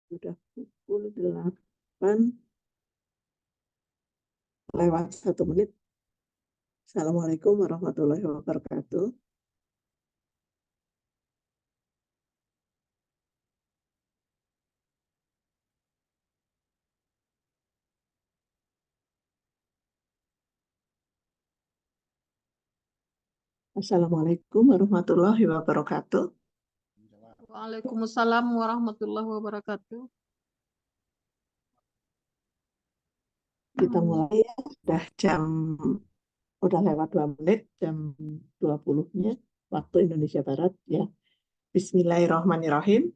Sudah pukul 8 lewat 1 menit. Assalamualaikum warahmatullahi wabarakatuh. Assalamualaikum warahmatullahi wabarakatuh. Waalaikumsalam warahmatullahi wabarakatuh. Kita mulai ya. Udah lewat 2 menit, jam 20-nya waktu Indonesia Barat ya. Bismillahirrahmanirrahim.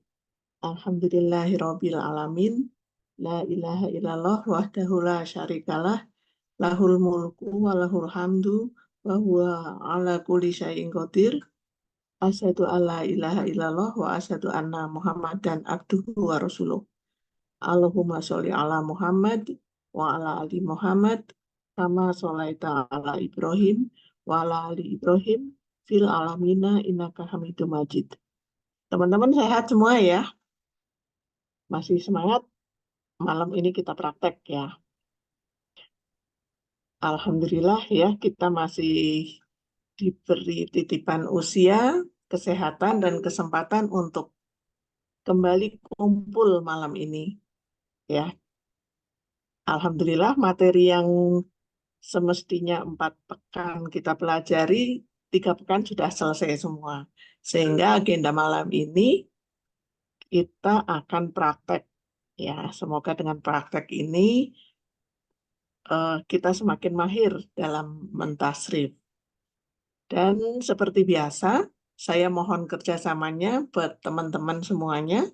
Alhamdulillahirabbil alamin. La ilaha illallah wahdahu la syarikalah. Lahul mulku wa lahul hamdu wa huwa ala kulli syai'in qadir. Asyhadu alla ilaha illallah wa asyhadu anna Muhammadan abduhu wa rasuluh. Allahumma sholli ala Muhammad wa ala ali Muhammad kama sholaita ala Ibrahim wa ala ali Ibrahim fil alamina innaka Hamidum Majid. Teman-teman sehat semua ya? Masih semangat? Malam ini kita praktek ya. Alhamdulillah ya, kita masih diberi titipan usia, kesehatan, dan kesempatan untuk kembali kumpul malam ini ya. Alhamdulillah materi yang semestinya 4 pekan kita pelajari, 3 pekan sudah selesai semua. Sehingga agenda malam ini kita akan praktek ya. Semoga dengan praktek ini kita semakin mahir dalam mentasrif. Dan seperti biasa, saya mohon kerjasamanya buat teman-teman semuanya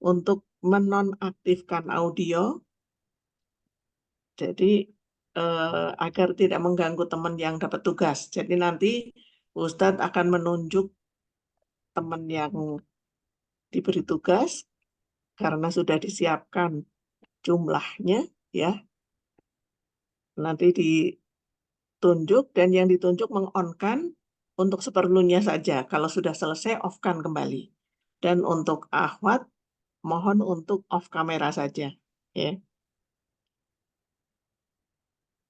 untuk menonaktifkan audio. Jadi agar tidak mengganggu teman yang dapat tugas. Jadi nanti Ustadz akan menunjuk teman yang diberi tugas karena sudah disiapkan jumlahnya ya. Nanti ditunjuk dan yang ditunjuk mengonkan untuk seperlunya saja. Kalau sudah selesai off-kan kembali. Dan untuk akhwat mohon untuk off kamera saja ya.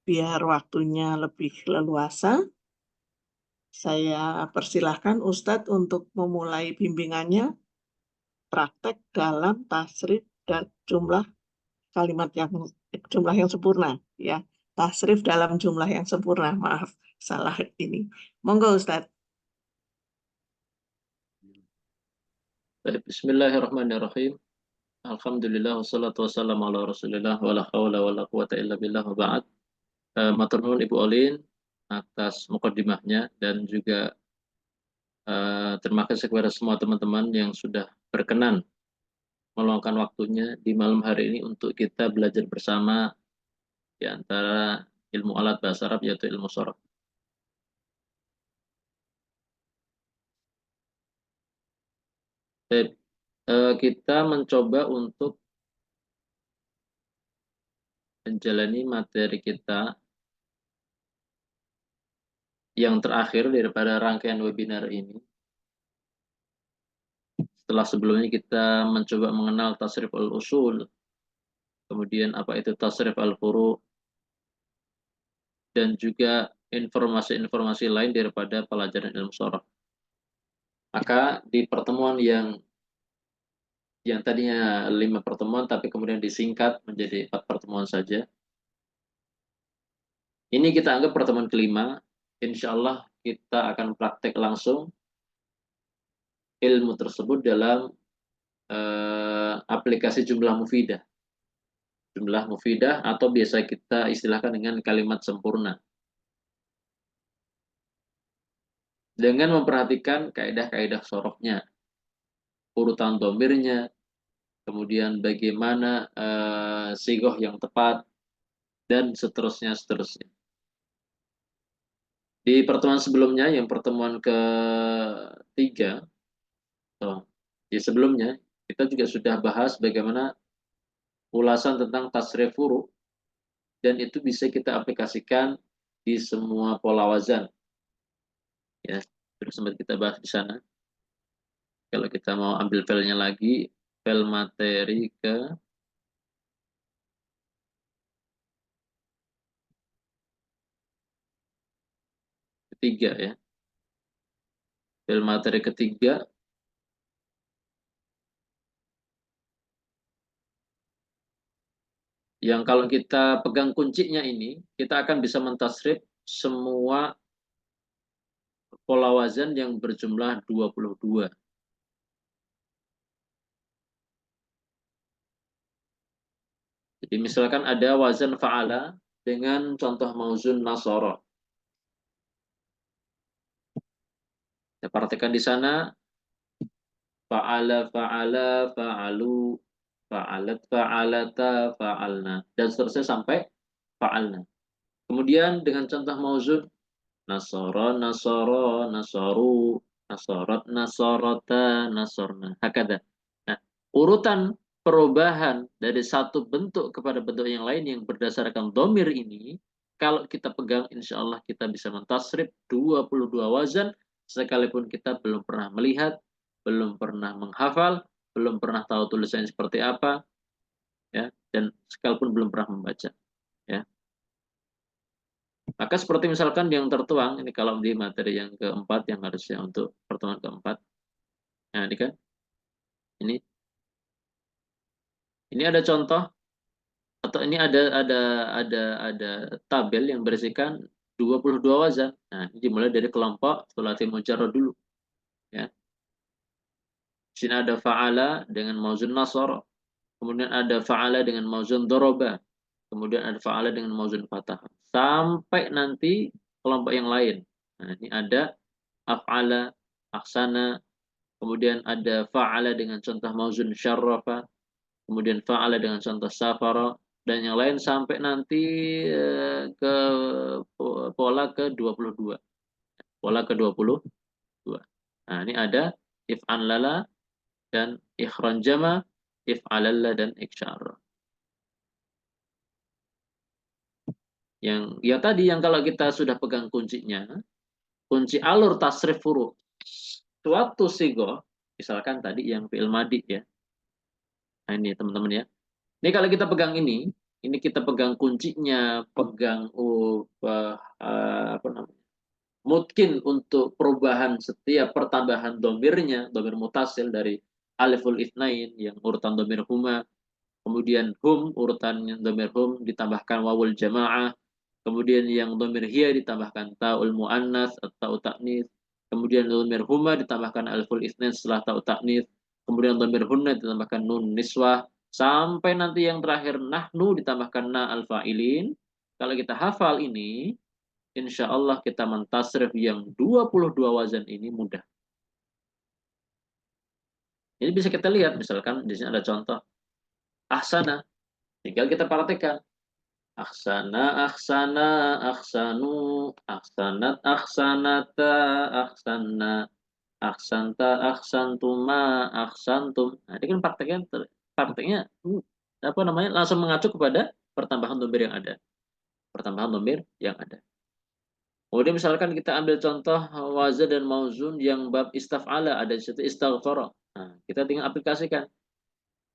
Biar waktunya lebih leluasa, saya persilahkan Ustadz untuk memulai bimbingannya praktek dalam tasrif dan jumlah kalimat jumlah yang sempurna ya. Tasrif dalam jumlah yang sempurna. Maaf, salah ini. Monggo Ustadz. Bismillahirrahmanirrahim. Alhamdulillah wassalatu wassalamu ala Rasulillah wa la haula wa la quwata illa billah wa ba'd. Matur nuwun Ibu Olin atas mukadimahnya dan juga terima kasih kepada semua teman-teman yang sudah berkenan meluangkan waktunya di malam hari ini untuk kita belajar bersama di antara ilmu alat bahasa Arab yaitu ilmu sorof. Kita mencoba untuk menjalani materi kita yang terakhir daripada rangkaian webinar ini. Setelah sebelumnya kita mencoba mengenal tasrif al-usul, kemudian apa itu tasrif al-furu, dan juga informasi-informasi lain daripada pelajaran ilmu sorof. Maka di pertemuan yang tadinya 5 pertemuan tapi kemudian disingkat menjadi 4 pertemuan saja. Ini kita anggap pertemuan kelima. Insya Allah kita akan praktek langsung ilmu tersebut dalam aplikasi jumlah mufidah. Jumlah mufidah atau biasa kita istilahkan dengan kalimat sempurna. Dengan memperhatikan kaidah-kaidah sorofnya, urutan domirnya, kemudian bagaimana sigoh yang tepat, dan seterusnya. Di pertemuan sebelumnya, yang pertemuan ketiga, di sebelumnya, kita juga sudah bahas bagaimana ulasan tentang tasrif furu, dan itu bisa kita aplikasikan di semua pola wazan. Ya, sudah sempat kita bahas di sana. Kalau kita mau ambil filenya lagi, Fil materi ketiga ya. Fil materi ketiga yang kalau kita pegang kuncinya ini, kita akan bisa mentasrif semua pola wazan yang berjumlah 22. Jadi misalkan ada wazan fa'ala dengan contoh mauzun nasara. Kita perhatikan di sana fa'ala, fa'ala, fa'alu, fa'alat, fa'alata, fa'alna, dan seterusnya sampai fa'alna. Kemudian dengan contoh mauzun nasara, nasara, nasaru, nasarat, nasarata, nasorna. Hakada. Nah, urutan perubahan dari satu bentuk kepada bentuk yang lain yang berdasarkan domir ini, kalau kita pegang, insya Allah kita bisa mentasrif 22 wazan, sekalipun kita belum pernah melihat, belum pernah menghafal, belum pernah tahu tulisannya seperti apa, ya, dan sekalipun belum pernah membaca. Ya. Maka seperti misalkan yang tertuang, ini kalau di materi yang keempat, yang harusnya untuk pertemuan keempat. Nah, ini kan, ini ada contoh, atau ini ada tabel yang berisikan 22 wazan. Nah, ini dimulai dari kelompok thulathi mujarrad dulu. Ya. Di sini ada fa'ala dengan mauzun nasara. Kemudian ada fa'ala dengan mauzun doroba. Kemudian ada fa'ala dengan mauzun fatah. Sampai nanti kelompok yang lain. Nah, ini ada af'ala, aksana, kemudian ada fa'ala dengan contoh mauzun syarrafa, kemudian fa'ala dengan contoh safara, dan yang lain sampai nanti ke pola ke-22. Pola ke-22. Nah, ini ada if'an lala dan ikhran jama, if'alalla dan iksyar. Yang tadi yang kalau kita sudah pegang kuncinya, kunci alur tasrif huruf suatu sigoh, misalkan tadi yang fi'il madi ya. Nah, ini teman-teman ya. Ini kalau kita pegang ini kita pegang kuncinya, pegang apa namanya? Mungkin untuk perubahan setiap pertambahan domirnya, domir mutasil dari aliful itsnain yang urutan domir huma, kemudian hum urutannya domir hum ditambahkan wawul jamaah, kemudian yang domir hiya ditambahkan taul muannas atau ta'nis, kemudian domir huma ditambahkan aliful itsnain setelah ta'u ta'nis, kemudian domir hunna ditambahkan nun niswah, sampai nanti yang terakhir nahnu ditambahkan na al-fa'ilin. Kalau kita hafal ini, insya Allah kita mentasrif yang 22 wazan ini mudah. Jadi bisa kita lihat, misalkan di sini ada contoh ahsana. Tinggal kita praktekkan. Ahsana, ahsana, ahsanu, ahsanat, ahsanata, ahsana, ahsanta, ahsantuma, ahsantum. Nah, ini kan prakteknya apa namanya? Langsung mengacu kepada pertambahan domir yang ada. Pertambahan domir yang ada. Kemudian misalkan kita ambil contoh wazan dan mauzun yang bab istaf'ala, ada di situ istaghfara. Nah, kita tinggal aplikasikan.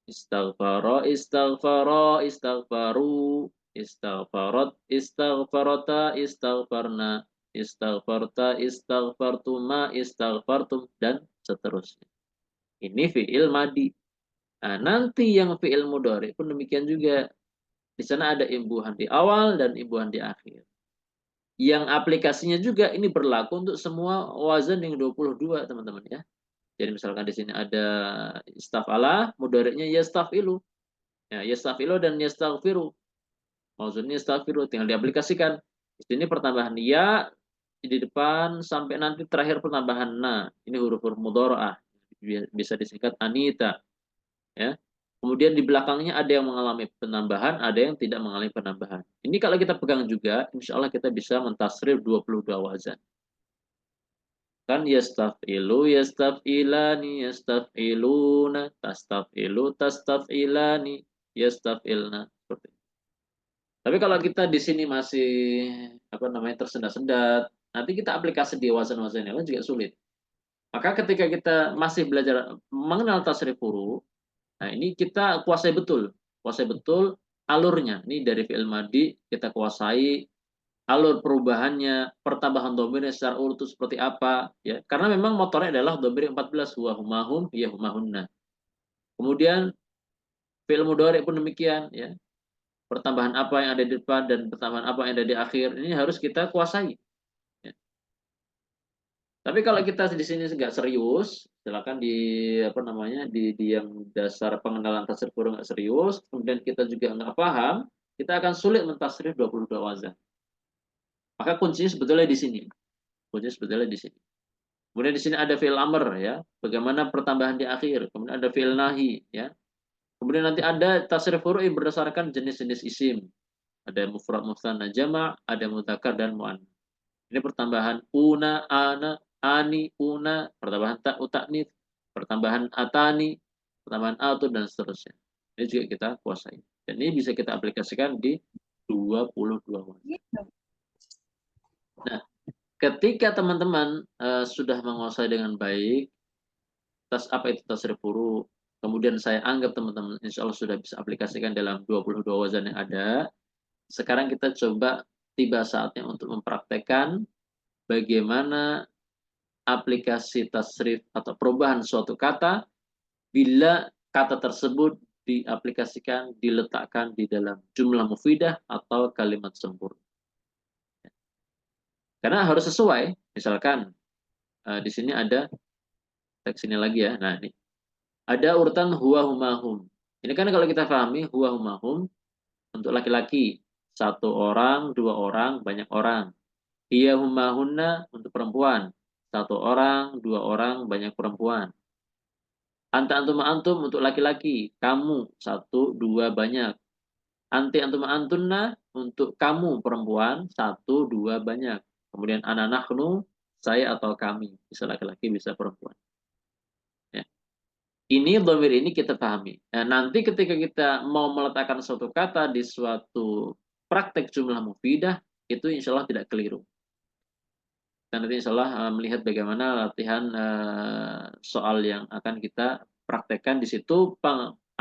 Istaghfara, istaghfara, istaghfaru, istaghfarat, istaghfarata, istaghfarna, istaghfarta, istaghfartuma, istaghfartum, dan seterusnya. Ini fi'il madi. Nah, nanti yang fi'il mudhari pun demikian juga. Di sana ada imbuhan di awal dan imbuhan di akhir. Yang aplikasinya juga ini berlaku untuk semua wazan yang 22, teman-teman ya. Jadi misalkan di sini ada istaf'ala, mudhari'nya yastafilu. Ya, yastafilu dan yastaghfiru. Mauzunnya yastaghfiru, tinggal diaplikasikan. Di sini pertambahan ya di depan sampai nanti terakhir pertambahan na. Ini huruf-huruf mudhara'ah. Bisa disingkat anita, ya. Kemudian di belakangnya ada yang mengalami penambahan, ada yang tidak mengalami penambahan. Ini kalau kita pegang juga, insya Allah kita bisa mentasrif 22 wazan. Kan yastafilu, yastafilani, yastafiluna, tastafilu, tastafilani, yastafilna. Seperti itu. Tapi kalau kita di sini masih apa namanya tersendat-sendat, nanti kita aplikasi di wazan-wazan yang lain juga sulit. Maka ketika kita masih belajar mengenal tasrif huruf, Nah, ini kita kuasai betul alurnya. Ini dari fi'il madi kita kuasai alur perubahannya, pertambahan domirnya secara urut seperti apa, ya. Karena memang motornya adalah domir 14, huwa humahum, ya humahunna. Kemudian fi'il mudhari pun demikian, ya. Pertambahan apa yang ada di depan dan pertambahan apa yang ada di akhir, ini harus kita kuasai. Ya. Tapi kalau kita di sini nggak serius, silakan di apa namanya di yang dasar pengenalan tasrif furu nggak serius, kemudian kita juga nggak paham, kita akan sulit mentasrif 22 wazan. Maka kuncinya sebetulnya di sini. Kuncinya sebetulnya di sini. Kemudian di sini ada fi'il amr, ya. Bagaimana pertambahan di akhir. Kemudian ada fi'il nahi, ya. Kemudian nanti ada tasrif furu'i berdasarkan jenis-jenis isim. Ada mufrad, mutsanna, jama', ada mudzakkar dan mu'annas. Ini pertambahan una, ana, ani, una, pertambahan ta, utaknits, pertambahan atani, pertambahan atu dan seterusnya. Ini juga kita kuasai. Dan ini bisa kita aplikasikan di 22 wazan. Nah, ketika teman-teman sudah menguasai dengan baik apa itu tasrif furu, kemudian saya anggap teman-teman insya Allah sudah bisa aplikasikan dalam 22 wazan yang ada. Sekarang kita coba tiba saatnya untuk mempraktekkan bagaimana aplikasi tasrif atau perubahan suatu kata bila kata tersebut diaplikasikan, diletakkan di dalam jumlah mufidah atau kalimat sempurna. Karena harus sesuai. Misalkan di sini ada teks ini lagi ya. Nah, ini ada urutan huwa humahum. Ini kan kalau kita pahami huwa humahum untuk laki-laki, satu orang, dua orang, banyak orang. Hiya humahunna untuk perempuan, satu orang, dua orang, banyak perempuan. Anta antum antum untuk laki-laki, kamu, satu, dua, banyak. Anti antum antunna untuk kamu perempuan, satu, dua, banyak. Kemudian ana nahnu, saya atau kami, bisa laki-laki, bisa perempuan. Ya. Ini dhamir ini kita pahami. Nah, nanti ketika kita mau meletakkan suatu kata di suatu praktek jumlah mufidah, itu insya Allah tidak keliru. Dan nanti insya Allah melihat bagaimana latihan soal yang akan kita praktekkan di situ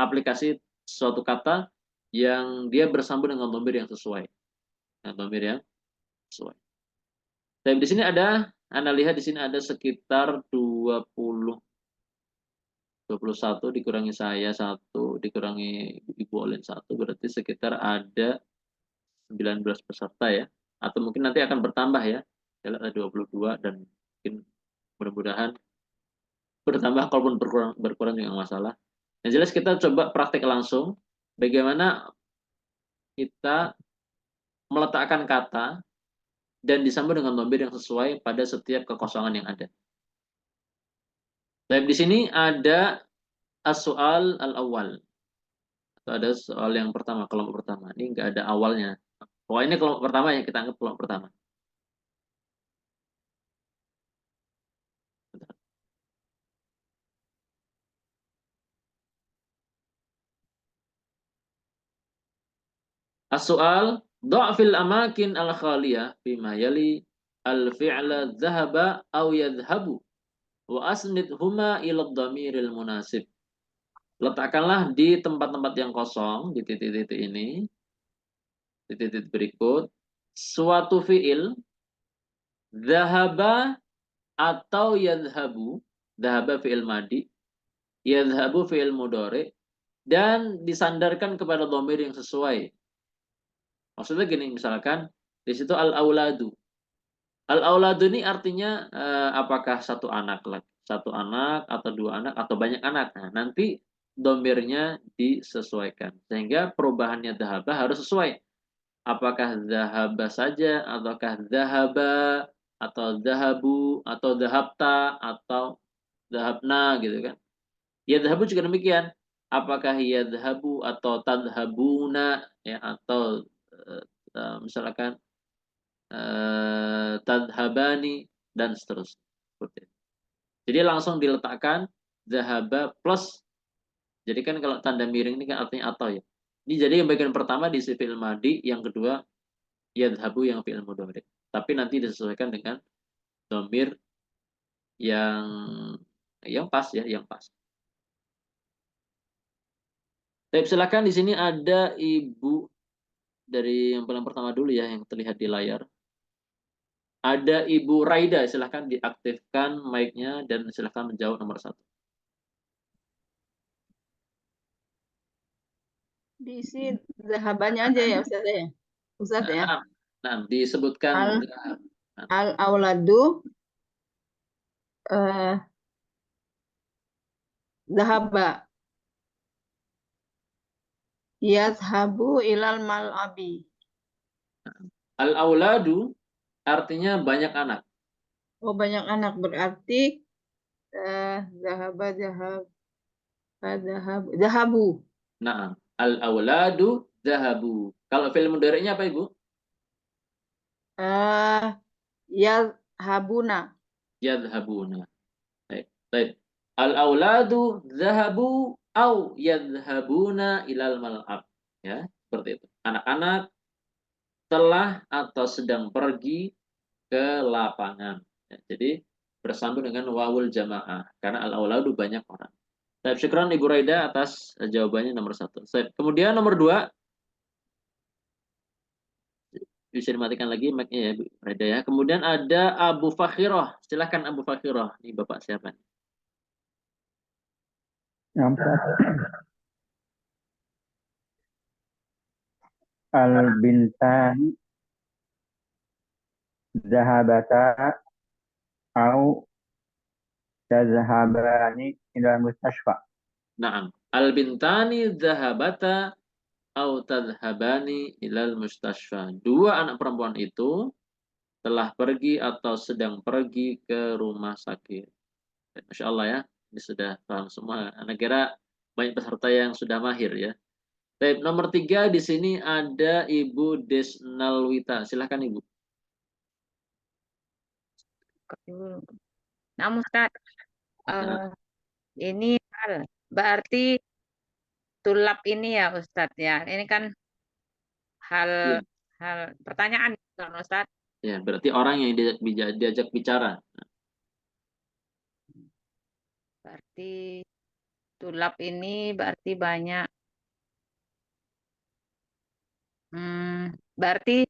aplikasi suatu kata yang dia bersambung dengan dhamir yang sesuai. Nah, dhamir yang sesuai. Dan di sini ada, Anda lihat di sini ada sekitar 21 dikurangi saya 1 dikurangi Ibu Olin 1 berarti sekitar ada 19 peserta ya, atau mungkin nanti akan bertambah ya, ada 22 dan mungkin mudah-mudahan bertambah, kalaupun berkurang juga nggak masalah. Yang jelas kita coba praktek langsung bagaimana kita meletakkan kata dan disambung dengan dhamir yang sesuai pada setiap kekosongan yang ada. Dan di sini ada as-soal al-awwal. Atau ada soal yang pertama, kelompok pertama. Ini nggak ada awalnya. Wah, ini kelompok pertama yang kita anggap kelompok pertama. As-soal, dha'fil amakin al-khaliyah bima yali al-fi'la dhahaba aw yadhhabu wa asnid huma ila dhamiril munasib. Letakkanlah di tempat-tempat yang kosong, di titik-titik ini, di titik berikut, suatu fi'il, dhahaba atau yadhhabu, dhahaba fi'il madi, yadhhabu fi'il mudhari, dan disandarkan kepada dhamir yang sesuai. Maksudnya gini, misalkan di situ al-auladu. Al-auladu ini artinya apakah satu anak atau dua anak atau banyak anak. Nah, nanti dhamirnya disesuaikan. Sehingga perubahannya dhahaba harus sesuai. Apakah dhahaba saja ataukah dhahaba atau dhahabu atau dhahabta atau dhahabna gitu kan. Yadhabu juga demikian. Apakah yadhabu atau tadhabuna ya, atau misalkan tadhabani dan seterusnya. Seperti itu. Jadi langsung diletakkan dhahaba plus. Jadi kan kalau tanda miring ini kan artinya atau ya. Ini jadi yang bagian pertama di fi'il madi, yang kedua yadhabu yang fi'il mudhari. Tapi nanti disesuaikan dengan dhamir yang pas ya, yang pas. Tapi silakan di sini ada ibu dari yang paling pertama dulu ya yang terlihat di layar. Ada Ibu Raida, silahkan diaktifkan mic-nya dan silahkan menjawab nomor 1. Diisi zahabannya aja ya Ustaz ya. Ustaz ya. Nah, disebutkan Al-auladu zahaba yazhabu ilal mal'abi. al-auladu artinya banyak anak. Oh, banyak anak berarti zahabu. Nah, al-auladu zahabu. Kalau film mudhari'nya apa, Ibu? Yazhabuna. Yadhabuna. Baik. Baik. Al-auladu zahabu au yadhabuna ilal mal'ab. Ya, seperti itu. Anak-anak telah atau sedang pergi ke lapangan. Ya, jadi bersambung dengan wawul jamaah karena al-auladu banyak orang. Baik, syukran Ibu Raida atas jawabannya nomor 1. Kemudian nomor 2 bisa dimatikan lagi mic-nya ya, Bu Raida ya. Kemudian ada Abu Fakhirah. Silakan Abu Fakhirah. Ini Bapak siapa? Al-bintan zahabata au tazhabani ila mustashfa. Naam. Al-bintani zahabata au tadhhabani ilal mustashfa. Dua anak perempuan itu telah pergi atau sedang pergi ke rumah sakit. Masya Allah ya, ini sudah paham semua. Anak kira banyak peserta yang sudah mahir ya. Baik, nomor 3 di sini ada Ibu Desnalwita. Silahkan Ibu. Nah, Ustaz, ini berarti tulap ini ya Ustaz ya. Ini kan Ya, hal pertanyaan kan Ustaz. ya, berarti orang yang diajak bicara. Berarti tulap ini berarti banyak. Berarti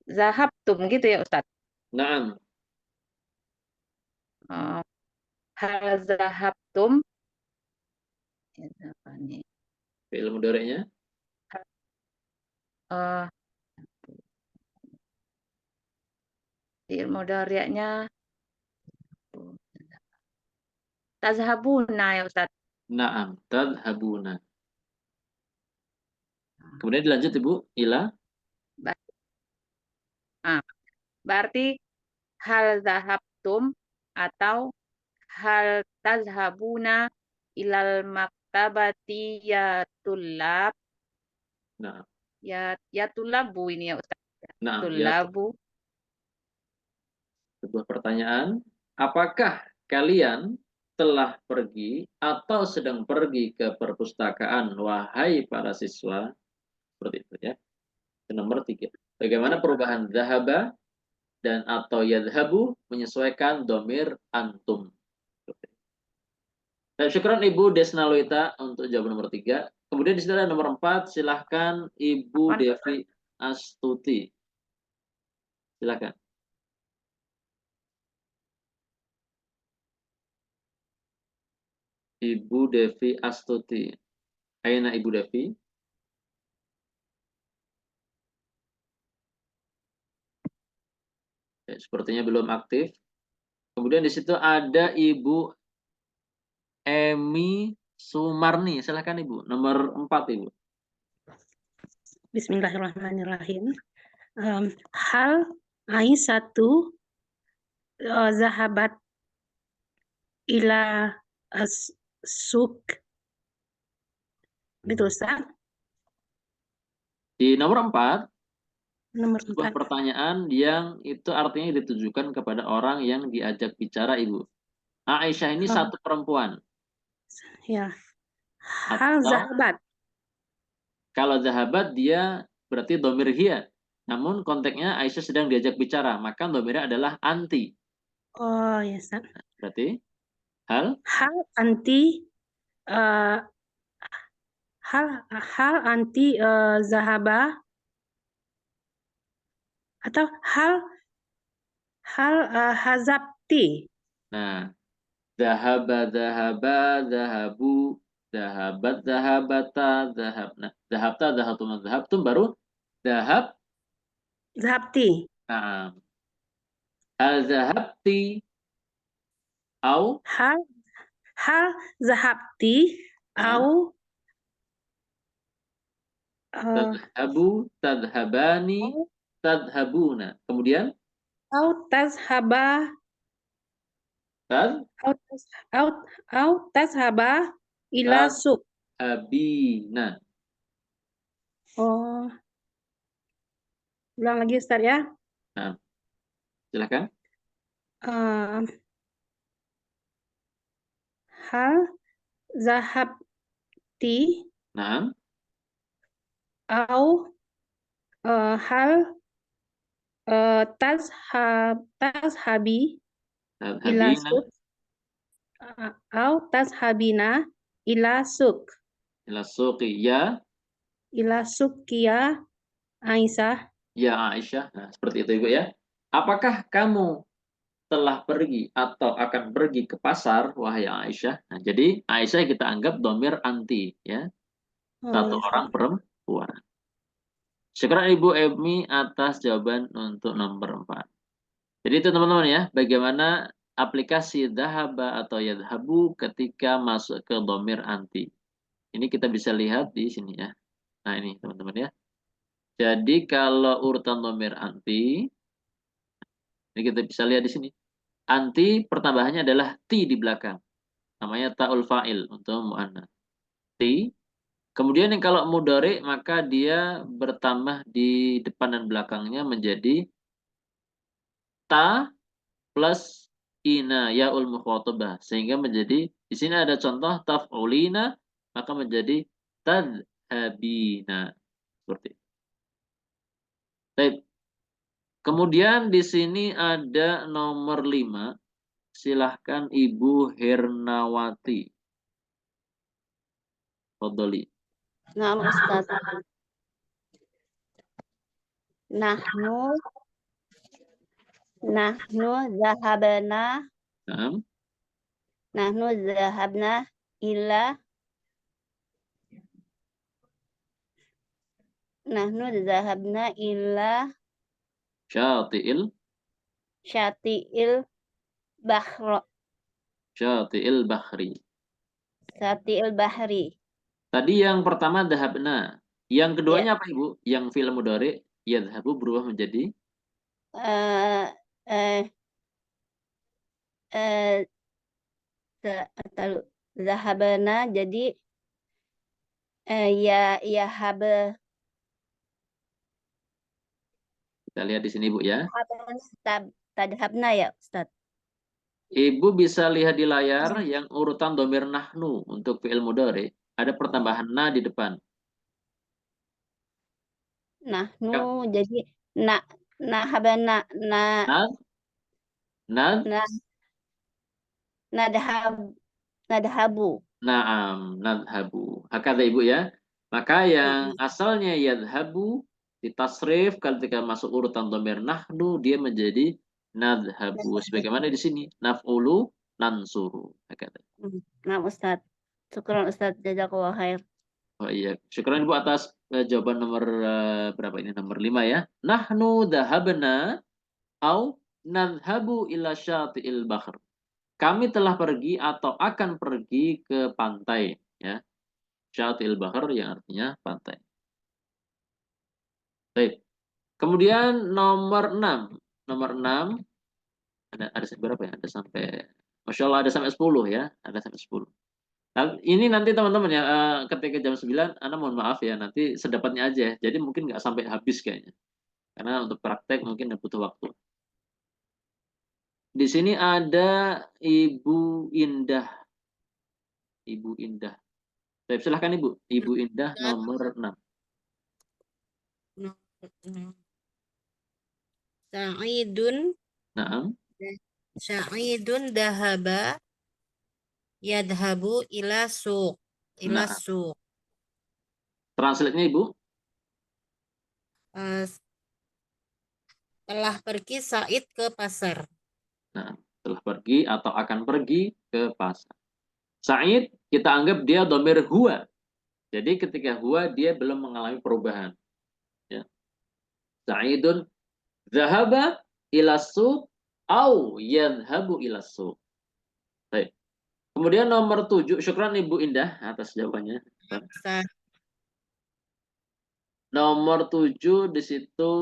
zahabtum gitu ya Ustaz. Naam. Hal zahabtum. Fi'il mudhari'nya. Fi'il mudhari'nya tazhabuna ya Ustaz. Naam, tadhhabuna. Kemudian dilanjut Ibu, ila. Berarti hal zahabtum atau hal tazhabuna ilal maktabati ya tulab. Nah, Ya tulabu ini ya Ustaz. nah, ya, Tulabu. sebuah pertanyaan. Apakah kalian telah pergi atau sedang pergi ke perpustakaan, wahai para siswa? Seperti itu ya. Nomor 3. Bagaimana perubahan zahaba dan atau yadhabu menyesuaikan domir antum. Dan syukran Ibu Desnalwita untuk jawaban nomor 3. Kemudian di sini ada nomor 4. Silahkan Ibu Devi Astuti. Silahkan. Ibu Devi Astuti. Aina Ibu Devi? Ya, sepertinya belum aktif. Kemudian di situ ada Ibu Emi Sumarni. Silahkan Ibu. Nomor 4 Ibu. Bismillahirrahmanirrahim. Hal Aisyatu zahabat ila suk. Gitu Ustaz. Di nomor 4. Nomor Sebuah 4. pertanyaan yang itu artinya ditujukan kepada orang yang diajak bicara Ibu. Aisyah ini satu perempuan. Ya. Hal Atau zahabat. kalau zahabat dia berarti domir hiya. Namun konteksnya Aisyah sedang diajak bicara, maka domirnya adalah anti. Oh ya Ustaz. Berarti hal Anti hal anti zahaba atau hal hazabti. Nah, zahaba, zahaba, zahabu, zahabat, zahabata, zahabna. Zahabta, zahabtum, zahabtum baru zahab. Zahabti. Nah, hal zahabti au hal zahabti au tadhabu, tadhabani, tadhabuna. Kemudian au tazhaba tad au tazhaba ila suq. habina. Oh, ulang lagi Ustaz ya. Nah, silakan. Hal zahabti Nah, au hal tazhabi ila tadhabina suq au tazhabina ila suq ila suqi ya ya Aisyah. ya Aisyah. Nah, seperti itu Ibu ya. Apakah kamu telah pergi atau akan pergi ke pasar, wahai Aisyah? Nah, jadi Aisyah kita anggap domir anti, ya, satu orang perempuan. Syukur Ibu Emi atas jawaban untuk nomor 4. Jadi itu teman-teman ya, bagaimana aplikasi dhahaba atau yadhabu ketika masuk ke domir anti. Ini kita bisa lihat di sini ya. Nah ini teman-teman ya. Jadi kalau urutan domir anti, ini kita bisa lihat di sini. Anti pertambahannya adalah ti di belakang. Namanya ta'ul fa'il untuk mu'annas. Ti. Kemudian yang kalau mudhari maka dia bertambah di depan dan belakangnya menjadi ta plus ina yaul mukhatabah sehingga menjadi di sini ada contoh taf'ulina maka menjadi tadhabina seperti itu. Baik. Kemudian di sini ada nomor 5. Silahkan Ibu Hernawati. Fadholi. Nah, Ustaz. Nahnu zahabna Nah. Nahnu zahabna ila Syati'il bahr Syati'il bahri. Syati'il bahri. Tadi yang pertama dhahabna. Yang keduanya apa Ibu? Yang fi'il mudhari yadhabu berubah menjadi zahabana jadi ya habe kita lihat di sini Ibu ya. tadhabna ya Ustaz. Ibu bisa lihat di layar yang urutan domir nahnu untuk fi'il mudhari ada pertambahan na di depan. Nahnu jadi nahabana nadhabu. Naam, nadhabu. Hakata Ibu ya. Maka yang asalnya yadhabu ditasrif ketika masuk urutan domir nahnu dia menjadi nadhabu. Sebagaimana di sini naf'ulu nansuru. Hakata. Nah Ustaz. Syukran Ustaz, jazakallahu khair. Oh iya, syukran Ibu atas jawaban nomor berapa ini? Nomor 5 ya. Nahnu dhahabna au nadhabu ila syati'il bahr. Kami telah pergi atau akan pergi ke pantai ya. Syati'il bahr yang artinya pantai. Baik. Kemudian nomor 6. Nomor 6 ada berapa ya? Ada sampai Masya Allah ada sampai 10 ya. Ada sampai 10. Nah, ini nanti teman-teman ya, ketika jam 9, Anda mohon maaf ya, nanti sedapatnya aja. Jadi mungkin nggak sampai habis kayaknya. Karena untuk praktek mungkin butuh waktu. Di sini ada Ibu Indah. Ibu Indah. Baik, silahkan Ibu. Ibu Indah nomor 6. Sa'idun dahaba yadhabu ila suq. Translate-nya Ibu? Telah pergi Said ke pasar. Nah, telah pergi atau akan pergi ke pasar. Sa'id kita anggap dia dhamir huwa. Jadi ketika huwa dia belum mengalami perubahan. Ya. Sa'idun dhahaba ila suq au yadhhabu ila suq. Baik. Kemudian nomor 7, syukran Ibu Indah atas jawabannya. Ustaz. Nomor 7 di situ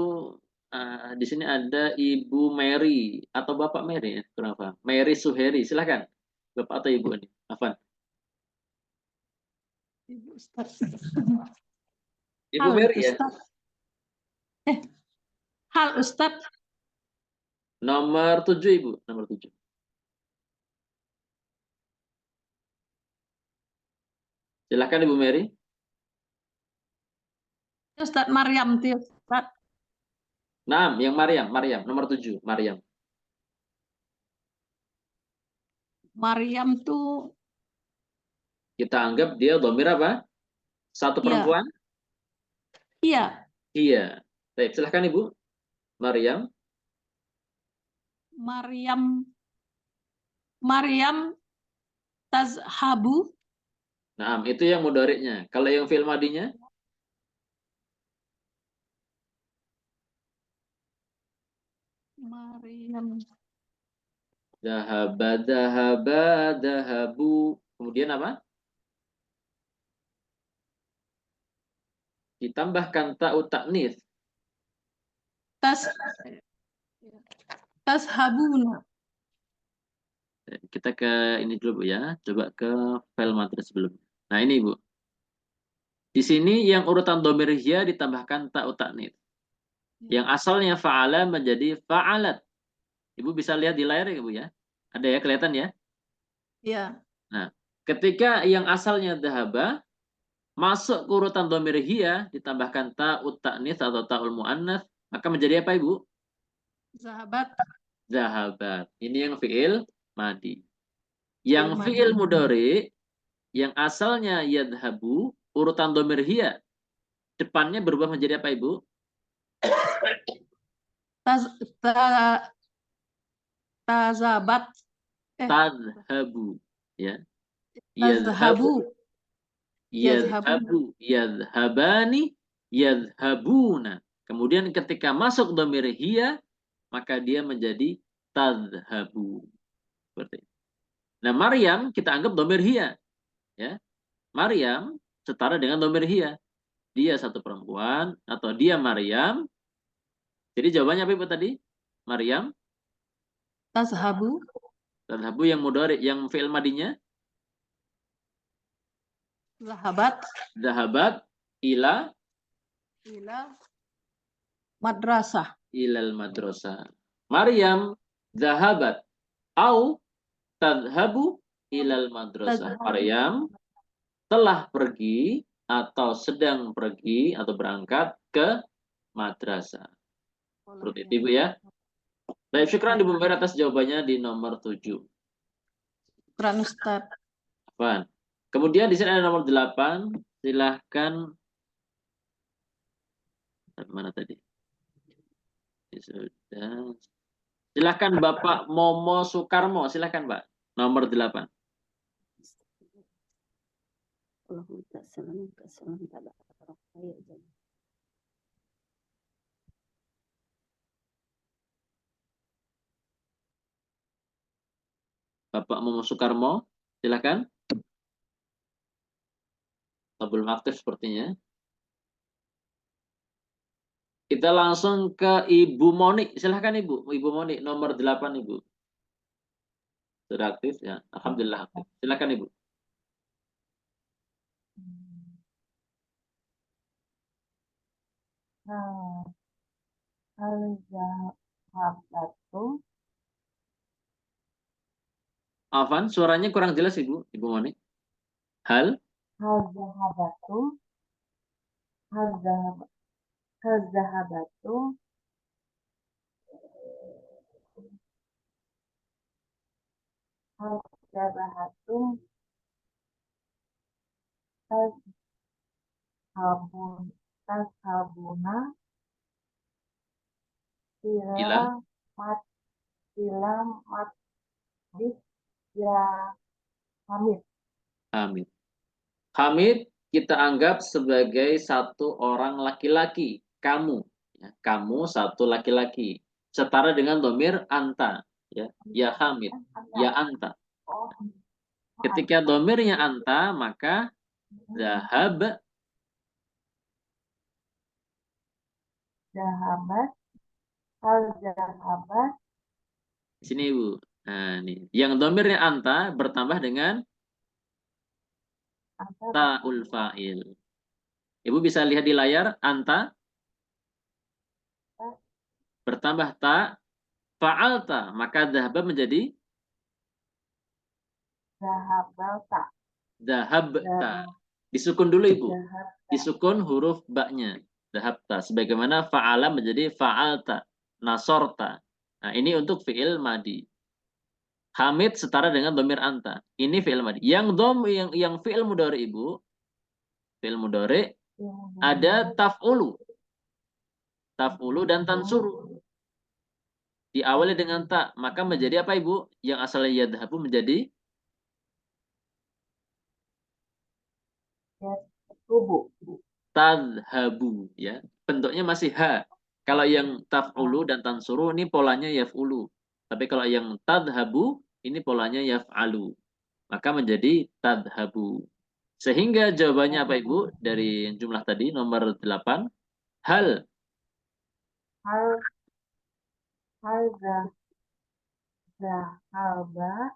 di sini ada Ibu Mary atau Bapak Mary ya? Kenapa? Mary Suheri, silakan. Bapak atau Ibu ini? Afan. Ibu Ustaz. Ibu Hal Mary ya. Ustaz. Hal Ustaz. Nomor 7 Ibu, nomor 7. Silakan Ibu Mary. Ustaz Maryam tuh Ustaz. Nah, yang Maryam, nomor 7, Maryam. Maryam tuh Kita anggap dia dhamir apa? Satu iya. perempuan? Iya. Iya. Baik, silakan Ibu. Maryam. Maryam tazhabu. Nah, itu yang mudhari'nya. Kalau yang fi'il madinya? Maryam. Dahaba, dahabu. Kemudian apa? Ditambahkan ta'u ta'nits. Tazhabuna. Kita ke ini dulu Bu ya. Coba ke file materi sebelumnya. Nah, ini Bu. Di sini yang urutan dhamir hiya ditambahkan ta'u ta'nits. Yang asalnya fa'ala menjadi fa'alat. Ibu bisa lihat di layar ya Bu ya. Ada ya, kelihatan ya? Iya. Nah, ketika yang asalnya dhahaba masuk ke urutan dhamir hiya ditambahkan ta'ut ta'nits atau ta'ul muannats, maka menjadi apa Ibu? Zahabat. Zahabat. Ini yang fi'il madi. Yang Madi. fi'il mudhari yang asalnya yadhabu urutan dhamir hiya depannya berubah menjadi apa Ibu? Tazabat. Tadhabu ya. Tazhabu. Yadhabu, yadhabani, yadhabuna. Kemudian ketika masuk dhamir hiya, maka dia menjadi tadhabu. Seperti itu. Nah, Maryam kita anggap dhamir hiya. Ya. Maryam setara dengan dhamir hiya. Dia satu perempuan atau dia Maryam. Jadi jawabannya apa Ibu tadi? Maryam. Tazhabu. Tadhabu yang mudhari, yang fi'il madinya? Zahabat. Zahabat ila madrasah. ilal madrasah. Maryam zahabat au tadhabu ilal madrasah. Maryam telah pergi atau sedang pergi atau berangkat ke madrasah. Seperti itu Ibu ya. Baik, syukran Ibu Mary atas jawabannya di nomor 7. Syukran Ustaz. Apaan? Kemudian di sini ada nomor 8. Silahkan. Mana tadi? Sudah. Silahkan Bapak Momo Soekarmo. Silahkan Mbak. Nomor 8. Bapak Momo Soekarmo. Silahkan. Belum aktif sepertinya. Kita langsung ke Ibu Moni. Silahkan Ibu. Ibu Moni nomor 8 Ibu. Sudah aktif ya. Alhamdulillah aktif. Silahkan Ibu. Afan, suaranya kurang jelas Ibu. Ibu Moni. Hal Tashabuna Ila ila matbih ya Hamid. Hamid. Hamid kita anggap sebagai satu orang laki-laki. Kamu. Ya, kamu satu laki-laki. Setara dengan domir anta. Ya Hamid. Ya anta. Oh, Ketika domirnya anta, maka zahab. Zahabat. Hal zahabat. Di sini Ibu. Nah, ini. Yang domirnya anta bertambah dengan ta'ul fa'il. Ibu bisa lihat di layar, anta bertambah ta, fa'alta, maka dhahaba menjadi Zahabalta. dhahabta. Disukun dulu Ibu. Zahabta. Disukun huruf baknya. Dhahabta. Sebagaimana fa'ala menjadi fa'alta, nasorta. Nah, ini untuk fi'il madi. Hamid setara dengan domir anta. Ini fi'il madi. Yang fi'il mudhari Ibu, fi'il mudhari ada taf'ulu. Taf'ulu dan tansuru. Diawali dengan ta, maka menjadi apa Ibu? Yang asalnya yadhabu menjadi Tubuh. tadhabu, ya. Bentuknya masih ha. Kalau yang taf'ulu dan tansuru ini polanya yaf'ulu. Tapi kalau yang tadhabu ini polanya yaf'alu. Maka menjadi tadhabu. Sehingga jawabannya apa Ibu? Dari jumlah tadi nomor 8. Hal Zahaba.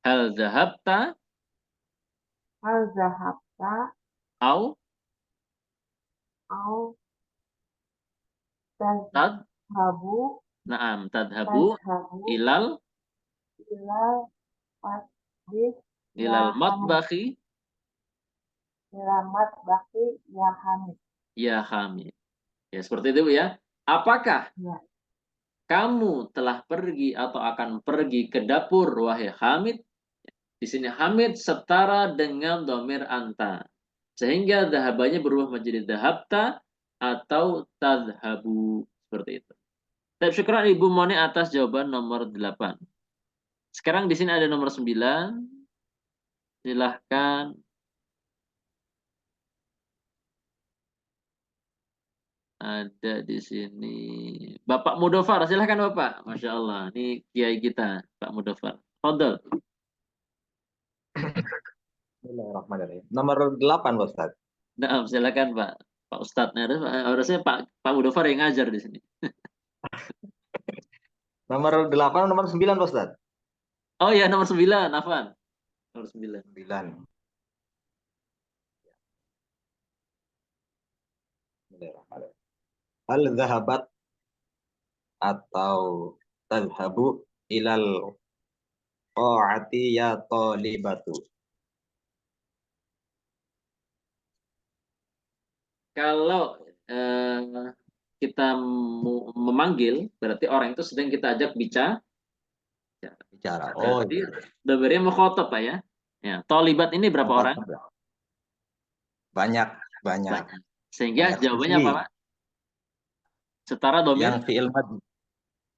hal zahabta Hal zahabta. au Au tad tadhabu. na'am tadhabu Tadhabu. ilal Ilal matbakhi Selamat bakti ya Hamid. ya Hamid. Ya seperti itu Bu ya. Apakah Ya. kamu telah pergi atau akan pergi ke dapur wahai Hamid? Di sini Hamid setara dengan domir anta. Sehingga dahabanya berubah menjadi dahabta atau tadhabu. Seperti itu. Tapi syukuran Ibu Moni atas jawaban nomor 8. Sekarang di sini ada nomor 9. Silahkan. Ada di sini. Bapak Mudofar, silahkan Bapak. Masya Allah, ini kiai kita, Pak Mudofar. Fadol. Bismillahirrahmanirrahim. Nomor 8, Pak Ustaz. Nah, silakan Pak. Pak Ustadz. Nah, harusnya Pak Mudofar yang ngajar di sini. Nomor 8, nomor 9, Pak Ustaz. Oh ya, nomor 9, Afwan. Nomor 9. 9. Hal zahabat atau tadhabu ilal qa'ati ya talibatu. Kalau kita memanggil, berarti orang itu sedang kita ajak bicara. Oh, berarti domirnya mukhotob Pak ya. Ya, tolibat ini berapa orang? Banyak. Sehingga Banyak jawabannya apa Pak? Setara domir? Yang fi'il madi.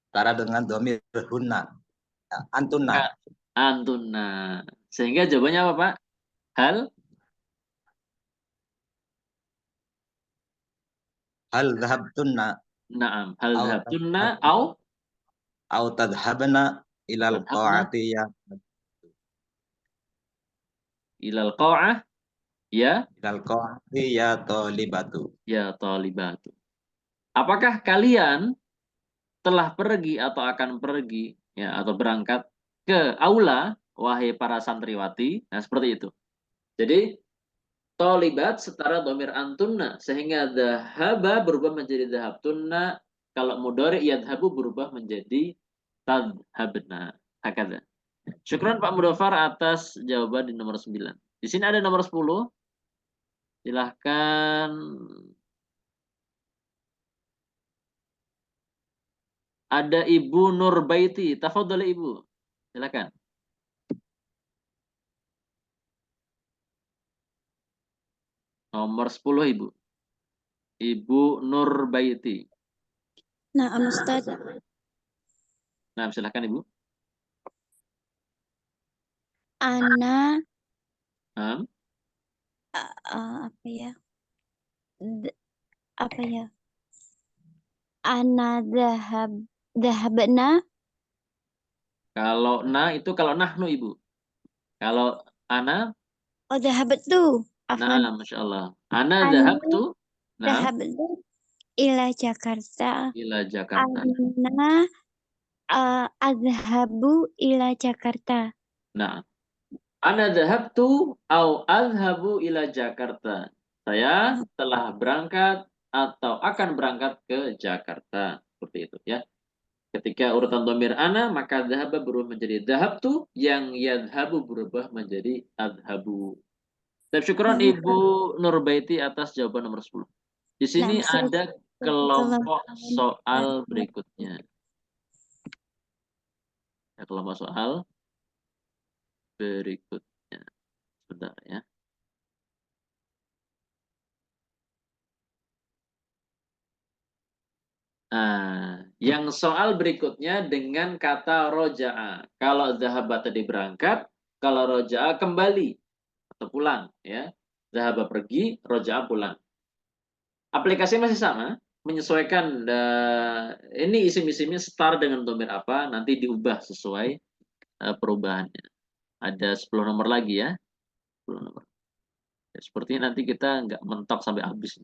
Setara dengan domir hunna. Ya, antuna. Antuna. Sehingga jawabannya apa Pak? Hal zahabtunna. Naam. Hal zahabtunna au tadhabna ilal qa'ati ya. Ilal qa'ah ya. Ilal qa'ati ya talibatu. Ya talibatu. Apakah kalian telah pergi atau akan pergi ya atau berangkat ke aula wahai para santriwati? Nah, seperti itu. Jadi tolibat setara domir antunna sehingga dhahaba berubah menjadi dhahabtunna. Kalau mudhari yadhabu berubah menjadi tadhabna. Hakadha. Syukran Pak Mudofar atas jawaban di nomor 9. Di sini ada nomor 10. Silahkan. Ada Ibu Nurbaiti. Tafadhol Ibu. Silakan. Nomor 10 Ibu. Ibu Nurbaiti. Nah, Ustaz, Nah, silahkan Ibu. ana Nah, apa ya? Apa ya? Ana dahabna. kalau itu kalau nahnu Ibu. Kalau ana, Oh, dahabtu. Afwan. nah, Masya Allah. Ana Ana dhahabtu, nah, dahabtu ila Jakarta. ila Jakarta. Ana azhabu ila Jakarta. Nah, ana dhahabtu au azhabu ila Jakarta. Saya telah berangkat atau akan berangkat ke Jakarta. Seperti itu ya. Ketika urutan dhamir ana, maka dhahaba berubah menjadi dhahabtu, yang yadhabu berubah menjadi adhabu. Tapi syukron Ibu Nurbaiti atas jawaban nomor 10. Di sini Nah, ada kelompok soal berikutnya. Ya, kelompok soal berikutnya. Sebentar ya. Nah, yang soal berikutnya dengan kata roja'a. Kalau zahaba tadi berangkat, kalau roja'a kembali atau pulang, ya. Zahaba pergi, roja'a pulang. Aplikasi masih sama, menyesuaikan ini isim-isimnya setara dengan dhamir apa, nanti diubah sesuai perubahannya. Ada 10 nomor lagi ya. 10 nomor. Ya, sepertinya nanti kita nggak mentok sampai habis.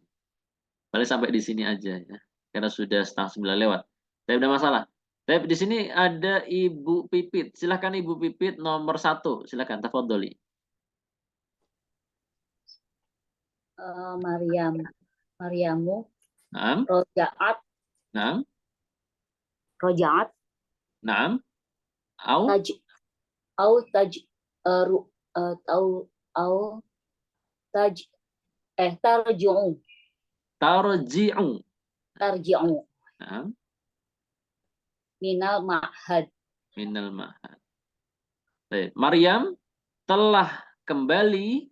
Paling sampai di sini aja ya. Karena sudah 8:30 lewat. Tapi tidak masalah. Tapi di sini ada Ibu Pipit. Silahkan Ibu Pipit nomor 1. Silahkan, tafadholi. Maryamu. Naam. Rojaat. Naam. Rojaat. Naam. Au. Tarji'u. Tarji'u. Tarji'u. Naam. Minal ma'had. Minal ma'had. Baik. Maryam telah kembali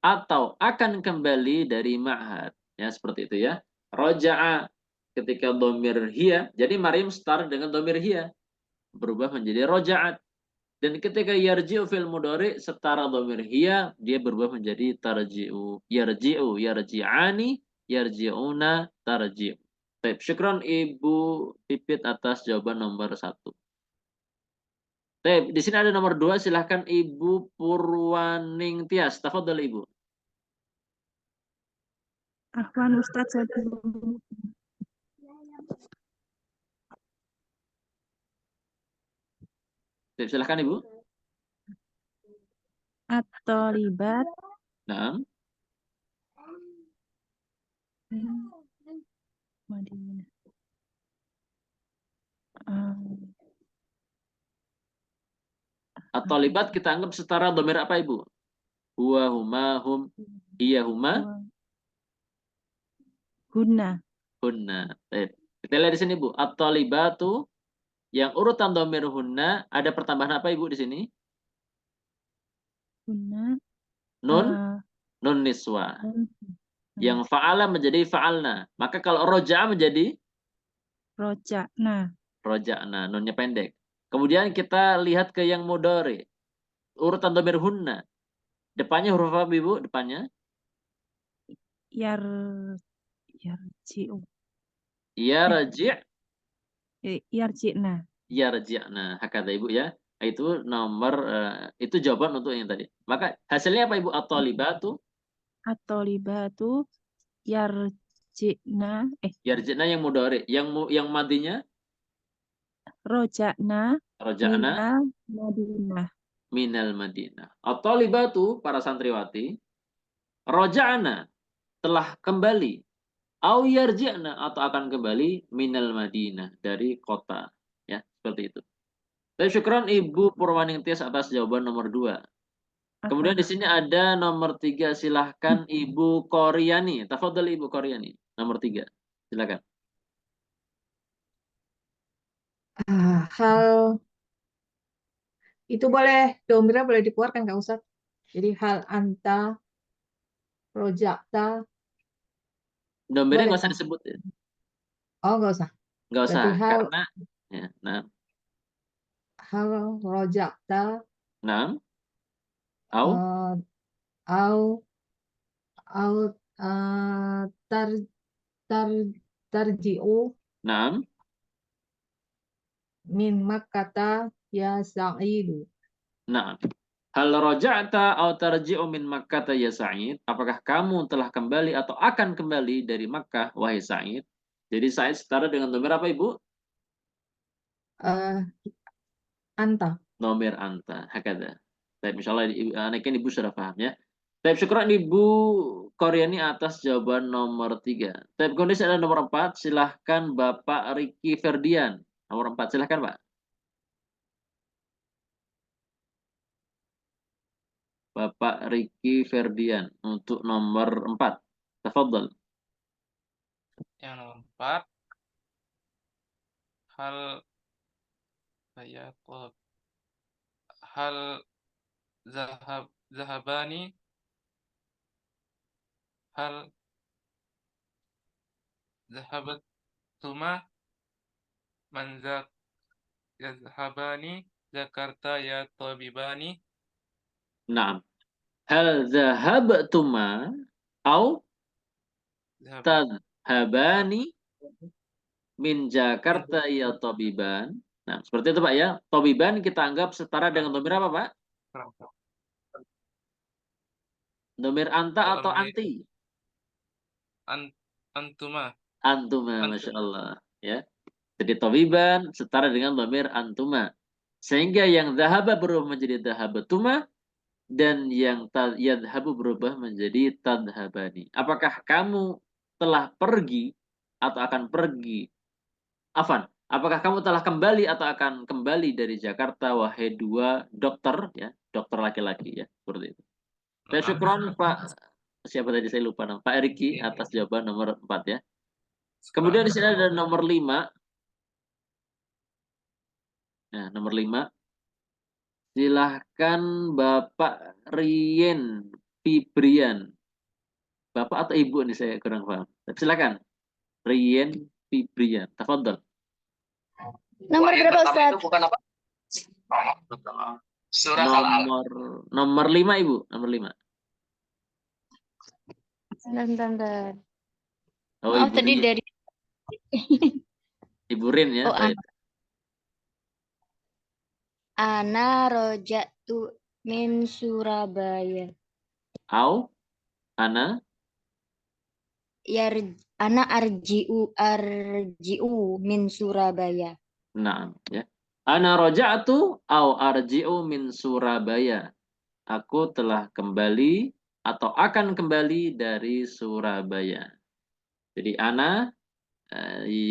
atau akan kembali dari ma'had. Ya, seperti itu ya. Roja'a ketika dhamir hiya. Jadi Maryam start dengan dhamir hiya. Berubah menjadi roja'at. Dan ketika yarji'u fil mudhari setara dhamir hiya, dia berubah menjadi tarji'u. Yarji'u, yarji'ani, yarji'una, tarji'u. Baik, syukron Ibu Pipit atas jawaban nomor 1. Baik, di sini ada nomor 2, silahkan Ibu Purwaning Tias. Tafadhol Ibu. Afwan Ustaz, saya belum. Baik, silahkan Ibu. At-Thalibat. Naam. Madinah. Atau libat kita anggap setara dhamir apa Ibu? Huwa, huma, hum, iya, huma. Hunna. Hunna. Baik. Kita lihat di sini Bu. At-talibatu yang urutan dhamir hunna ada pertambahan apa Ibu di sini? Hunna. Nun. Nun niswa. Yang fa'ala menjadi fa'alna. Maka kalau roja'a menjadi roja'na. Roja'na. Nunnya pendek. Kemudian kita lihat ke yang mudhari. Urutan dhamir hunna. Depannya huruf apa Ibu? Depannya? Yarji'u. Yarji'. Yarji'na. Yarji'na. Hakata Ibu ya. Itu nomor itu jawaban untuk yang tadi. Maka hasilnya apa Ibu? At-talibatu. At-Thalibatu yarji'na. Yarji'na yang mudhari. Yang madinya? Roja'na. Roja'na. Minal Madinah. Minal Madinah. At-talibatu para santriwati. Roja'na telah kembali. Au yarji'na atau akan kembali minal Madinah dari kota. Ya, seperti itu. Tapi syukran Ibu Purwaning Tias atas jawaban nomor 2. Kemudian di sini ada nomor 3. Silahkan Ibu Koryani. Tafadhol Ibu Koryani. Nomor 3. Silakan. Hal itu boleh, domirnya boleh dikeluarkan Kak Ustaz. Jadi hal anta, rojakta. Domirnya Boleh. nggak usah disebut ya. Oh, nggak usah. Nggak usah, Berarti karena ya, hal rojakta au au tar tar tarji'u min makkata ya Sa'idu. Hal raja'ta aw tarji'u min Makkah ya Sa'id? Apakah kamu telah kembali atau akan kembali dari Makkah wahai Sa'id? Jadi Sa'id setara dengan nomor apa Ibu? Anta. Nomor anta, hakada. Baik, insyaallah anak Ibu sudah paham ya. Baik, syukran Ibu Koryani atas jawaban nomor 3. Baik, kondisi ada nomor 4, silahkan Bapak Riki Ferdian. Nomor 4, silahkan Pak. Bapak Riki Ferdian untuk nomor 4. Tafadhal. Yang nomor 4, hal zahabani hal zahabatuma manzak yazhabani Jakarta ya tabibani. Naam. Hal zahabtuma au tadhabani min Jakarta ya tabiban. Nah, seperti itu Pak ya. Tabiban kita anggap setara dengan domir apa Pak? Domir anta atau anti? Antuma. Antuma, Masya Allah. Ya. Jadi tabiban setara dengan domir antuma. Sehingga yang zahaba berubah menjadi zahabatuma dan yang yadhabu berubah menjadi tadhabani. Apakah kamu telah pergi atau akan pergi? Afan, apakah kamu telah kembali atau akan kembali dari Jakarta wahai dua dokter ya, dokter laki-laki ya, seperti itu. Saya syukron Pak, siapa tadi saya lupa nama, Pak Riki atas jawaban nomor 4 ya. Kemudian di sini ada nomor 5. Nah, nomor 5. Silahkan Bapak Rien Fibrian. Bapak atau Ibu nih saya kurang paham. Silakan. Rien Fibrian. Tafadhol. Nomor berapa Ustaz? Itu bukan apa? Surat Al-Alaq. Nomor 5 Ibu, nomor 5. Bentar. Oh, Maaf Ibu tadi Rin. dari Ibu Rin ya. Oh, Ana rojatu min Surabaya. Au Ana Ana arji'u min Surabaya. Nah, ya. Ana roja'tu au arji'u min Surabaya. Aku telah kembali atau akan kembali dari Surabaya. Jadi ana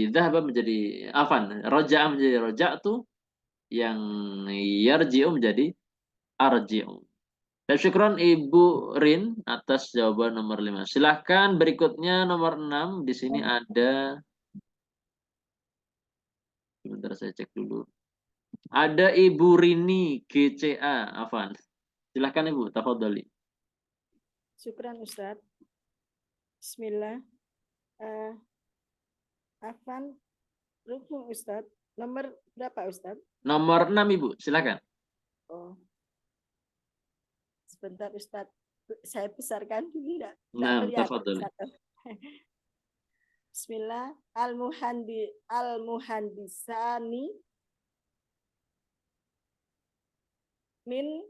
dhahaba menjadi afan, roja'a menjadi roja'tu, yang yarji'u menjadi arji'u. Dan syukron Ibu Rin atas jawaban nomor 5. Silahkan berikutnya nomor 6. Di sini ada, sebentar saya cek dulu. Ada Ibu Rini GCA, Afan. Silahkan Ibu, tafadhali. Syukran Ustaz. Bismillah. Afan, rukun Ustaz. Nomor berapa Ustaz? Nomor 6 Ibu, silahkan. Oh. Sebentar Ustaz. Saya besarkan dulu enggak? Nah, tafadhali. Bismillah. Al-muhandisani min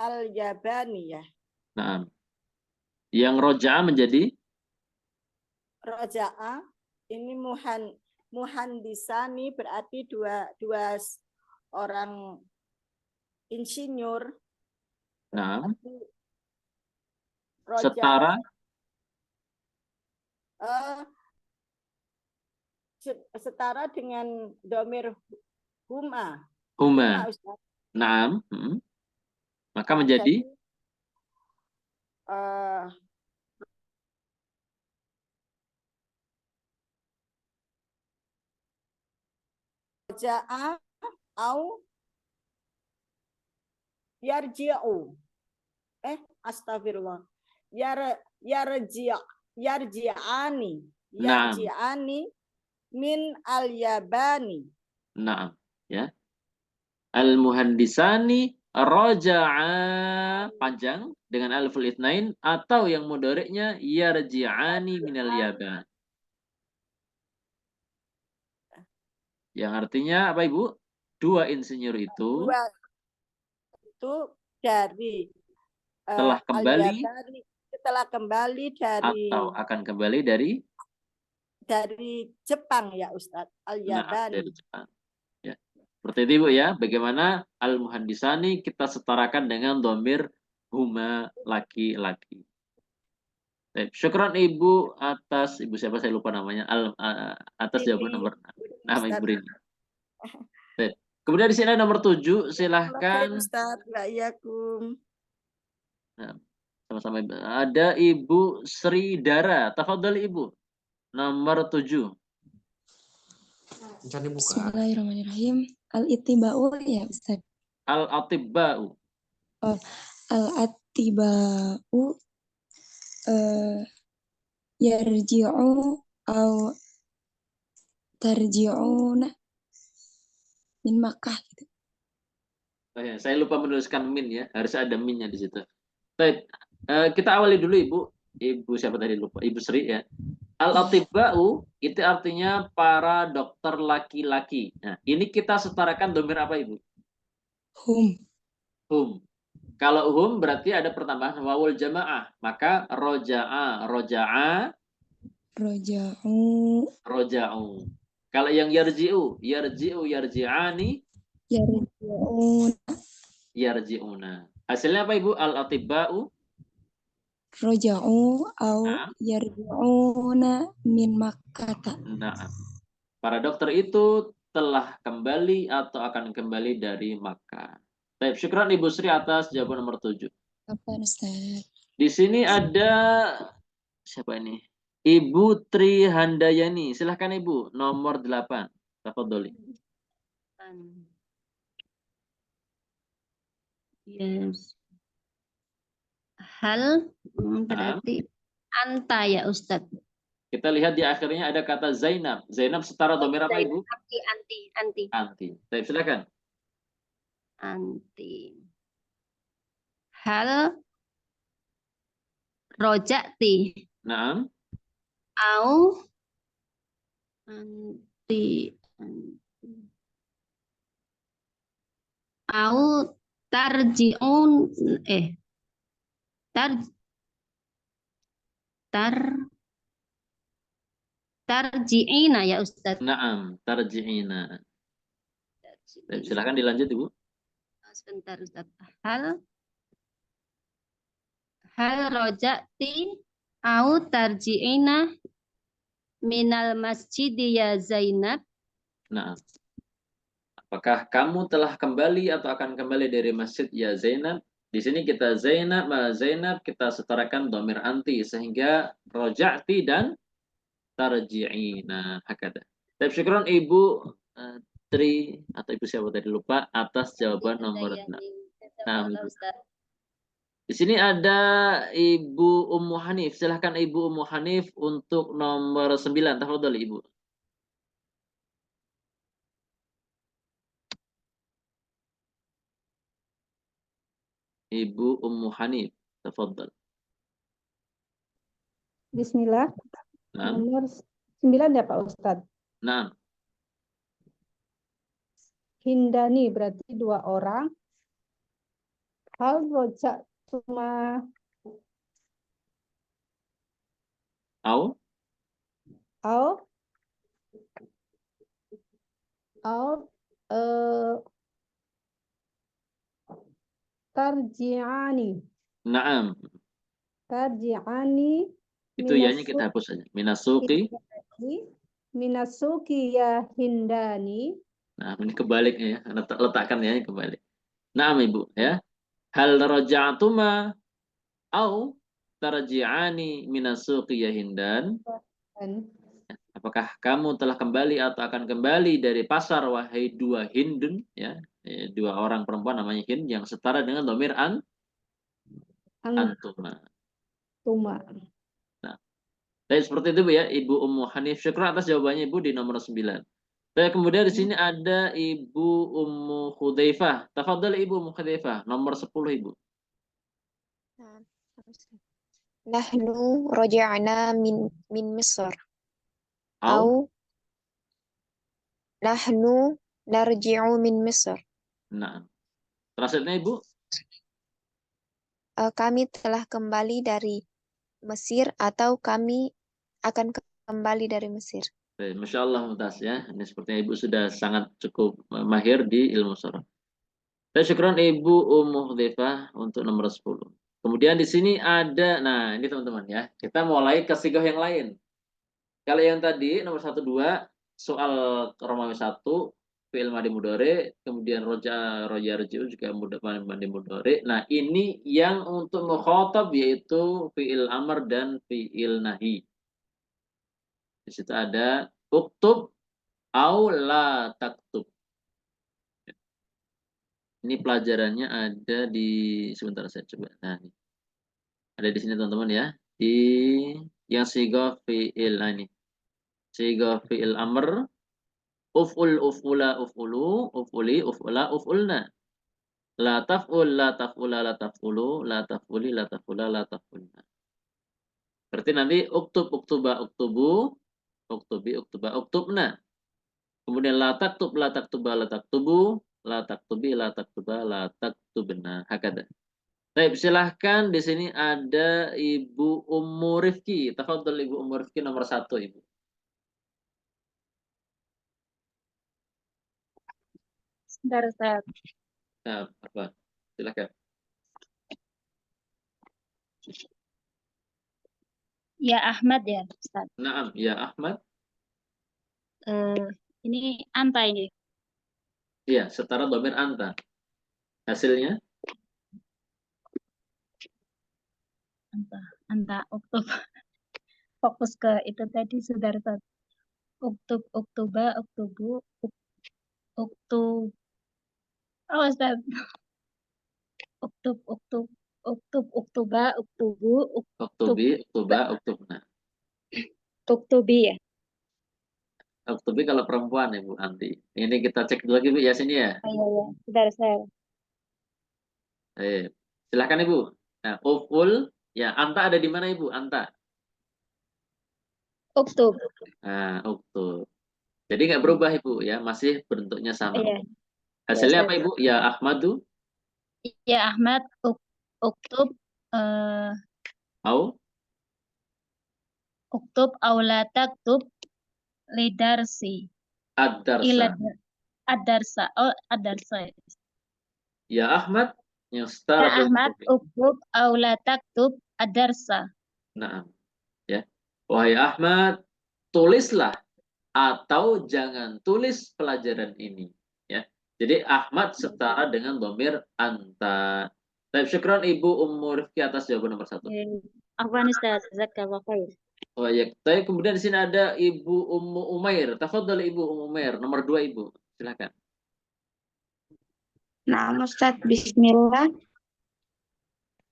al-yabaniyah. Nah, yang roja'a menjadi? Roja'a ini muhandisani berarti dua orang insinyur. Nah, setara? Setara dengan domir huma. Huma. Naam. Maka menjadi? Roja'a au yarji'u. Astagfirullah. Yarji'ani. Naam. yarji'ani min al-yabani. Naam, ya. Al-muhandisani raja'a panjang dengan aliful itsnain atau yang mudhari'nya yarji'ani minal yaban. Yang artinya apa Ibu? Dua insinyur itu Dua itu dari telah kembali al-yabani, setelah kembali dari atau akan kembali dari Jepang ya Ustadz, Naam, al-yabani. dari Jepang. Ya. Seperti itu Ibu ya. Bagaimana al-muhandisani kita setarakan dengan dhamir huma laki-laki. Baik, syukran Ibu atas Ibu siapa saya lupa namanya atas jawaban nomor nama Ibu Rini. Baik. Kemudian di sini nomor 7 silahkan. Ustadz, wa'alaikum. Nah, sama-sama Ibu. Ada Ibu Sri Dara. Tafadhali Ibu. Nomor 7. Bismillahirrahmanirrahim. Al-ittiba'u ya Ustaz. Al-atibba'u. Oh, al-attiba'u yarji'u au tarji'una min Makkah gitu. Oh ya, saya lupa menuliskan min ya. Harus ada minnya di situ. Baik. Kita awali dulu Ibu. Ibu siapa tadi lupa? Ibu Sri ya. Al-atibba'u itu artinya para dokter laki-laki. Nah, ini kita setarakan dhamir apa Ibu? Hum. Hum. Kalau hum berarti ada pertambahan wawul jamaah, maka roja'a, roja'u. Kalau yang yarji'u, yarji'ani, yarji'una. Hasilnya apa Ibu? Al-atibba'u Roja'u au yarji'una min Makkah. Nah, para dokter itu telah kembali atau akan kembali dari Makkah. Baik, syukran Ibu Sri atas jawaban nomor 7. Apa Ustaz? Di sini ada siapa ini? Ibu Tri Handayani. Silahkan Ibu, nomor 8. Tafadholi. Yes. Hal berarti anta ya Ustadz. Kita lihat di akhirnya ada kata Zainab. Zainab setara dhamir apa Ibu? Anti. Baik, silakan. Anti. Hal roja'ti. Naam. Au anti. Au tarji'un tarji'ina ya Ustaz. Naam, tarji'ina. Silakan dilanjut Ibu. Sebentar Ustaz. Hal roja'ti au tarji'ina minal masjid ya Zainab. Nah, apakah kamu telah kembali atau akan kembali dari masjid ya Zainab? Di sini kita Zainab kita setarakan dhamir anti sehingga roja'ti dan tarji'ina hakada. Tapi syukron Ibu Tri atau Ibu siapa tadi lupa atas jawaban nomor 6. Nah, di sini ada Ibu Ummu Hanif. Silahkan Ibu Ummu Hanif untuk nomor 9. Tafadhol Ibu. Ibu Ummu Hanif, tafadhol. Bismillah. Nah. Nomor 9 ya Pak Ustadz. Nah. Hindani berarti 2 orang. Hal rojak cuma tarji'ani. Naam. Tarji'ani. Itu ya kita hapus saja. Minasuki. Minasuki ya Hindani. Nah, ini kebaliknya ya. Letakkan ya kebalik. Naam Ibu ya. Hal raja'tuma au tarji'ani minasuki ya Hindan. Apakah kamu telah kembali atau akan kembali dari pasar wahai 2 Hindun ya. 2 orang perempuan namanya Hind yang setara dengan dhamir antuma. Tuma. Nah, Baik, seperti itu Bu ya, Ibu Ummu Hanif. Syukran atas jawabannya Ibu di nomor 9. Baik, kemudian di sini ada Ibu Ummu Hudzaifah. Tafadhal Ibu Ummu Hudzaifah, nomor 10 Ibu. Nahnu raja'na min Misr. Au? Nahnu narji'u min Misr. Nah. Translate-nya Ibu? Kami telah kembali dari Mesir atau kami akan kembali dari Mesir. Baik, Masya Allah Mumtaz ya. Ini sepertinya Ibu sudah sangat cukup mahir di ilmu sorof. Saya syukron Ibu Ummu Hudzaifah untuk nomor 10. Kemudian di sini ada, nah ini teman-teman ya. Kita mulai ke sigoh yang lain. Kalau yang tadi nomor 1 2 soal Romawi 1 fi'il madi mudhari, kemudian roja rji'u juga madi mudhari. Nah, ini yang untuk mukhatab yaitu fi'il amr dan fi'il nahi. Di situ ada uktub au la taktub. Ini pelajarannya ada di sebentar saya coba. Nah, ini. Ada di sini teman-teman ya. Di yang sighah fi'il ini. Sighah fi'il amr, uf'ul, uf'ula, uf'ulu, uf'uli, uf'ula, uf'ulna. La taf'ul, la taf'ula, la taf'ulu, la taf'uli, la taf'ula, la taf'ulna. Berarti nanti uktub, uktuba, uktubu, uktubi, uktuba, uktubna. Kemudian la taktub, la taktuba, la taktubu, la taktubi, la taktuba, la taktubna. Hakada. Baik, silahkan di sini ada Ibu Ummu Rifki. Tafadhol Ibu Ummu Rifki nomor 1 Ibu. Sebentar, Ustaz. Nah, apa? Silahkan. Ya Ahmad ya, Ustaz. Naam, ya Ahmad. Ini anta ini. Iya, setara dhamir anta. Hasilnya? Anta uktub. Fokus ke itu tadi, Saudara. Uktub, uktuba, uktubu, uktub. Oh, Ustaz. Uktub, uktuba, uktubu, Uktubi, uktuba, uktubna. uktubi ya. Uktubi kalau perempuan Ibu Anti. Ini kita cek dulu lagi Bu ya sini ya. Oh, iya. Saudara saya. Silahkan Ibu. Nah, uful, ya anta ada di mana Ibu? Anta. Uktub. Nah, uktub. Jadi nggak berubah Ibu ya, masih bentuknya sama. Iya. Hasilnya Iya, apa Ibu? Ya Ahmadu. Ya Ahmad, uktub, Au. uktub aula taktub lidarsi. Ad-darsa. Ad-darsa. Oh, ad-darsa. Ya Ahmad yang Ya setara Ahmad, uktub aula taktub ad-darsa. Nah, ya. Wahai Ahmad, tulislah atau jangan tulis pelajaran ini, ya. Jadi Ahmad setara dengan dhamir anta. Baik, syukran Ibu Ummu Rifki atas jawaban nomor 1. Afwan Ustaz, jazakallahu khair. Oh ya, tapi kemudian di sini ada Ibu Ummu Umair. Tafadhol Ibu Ummu Umair, nomor 2 Ibu. Silakan. Nah, Ustaz, bismillah.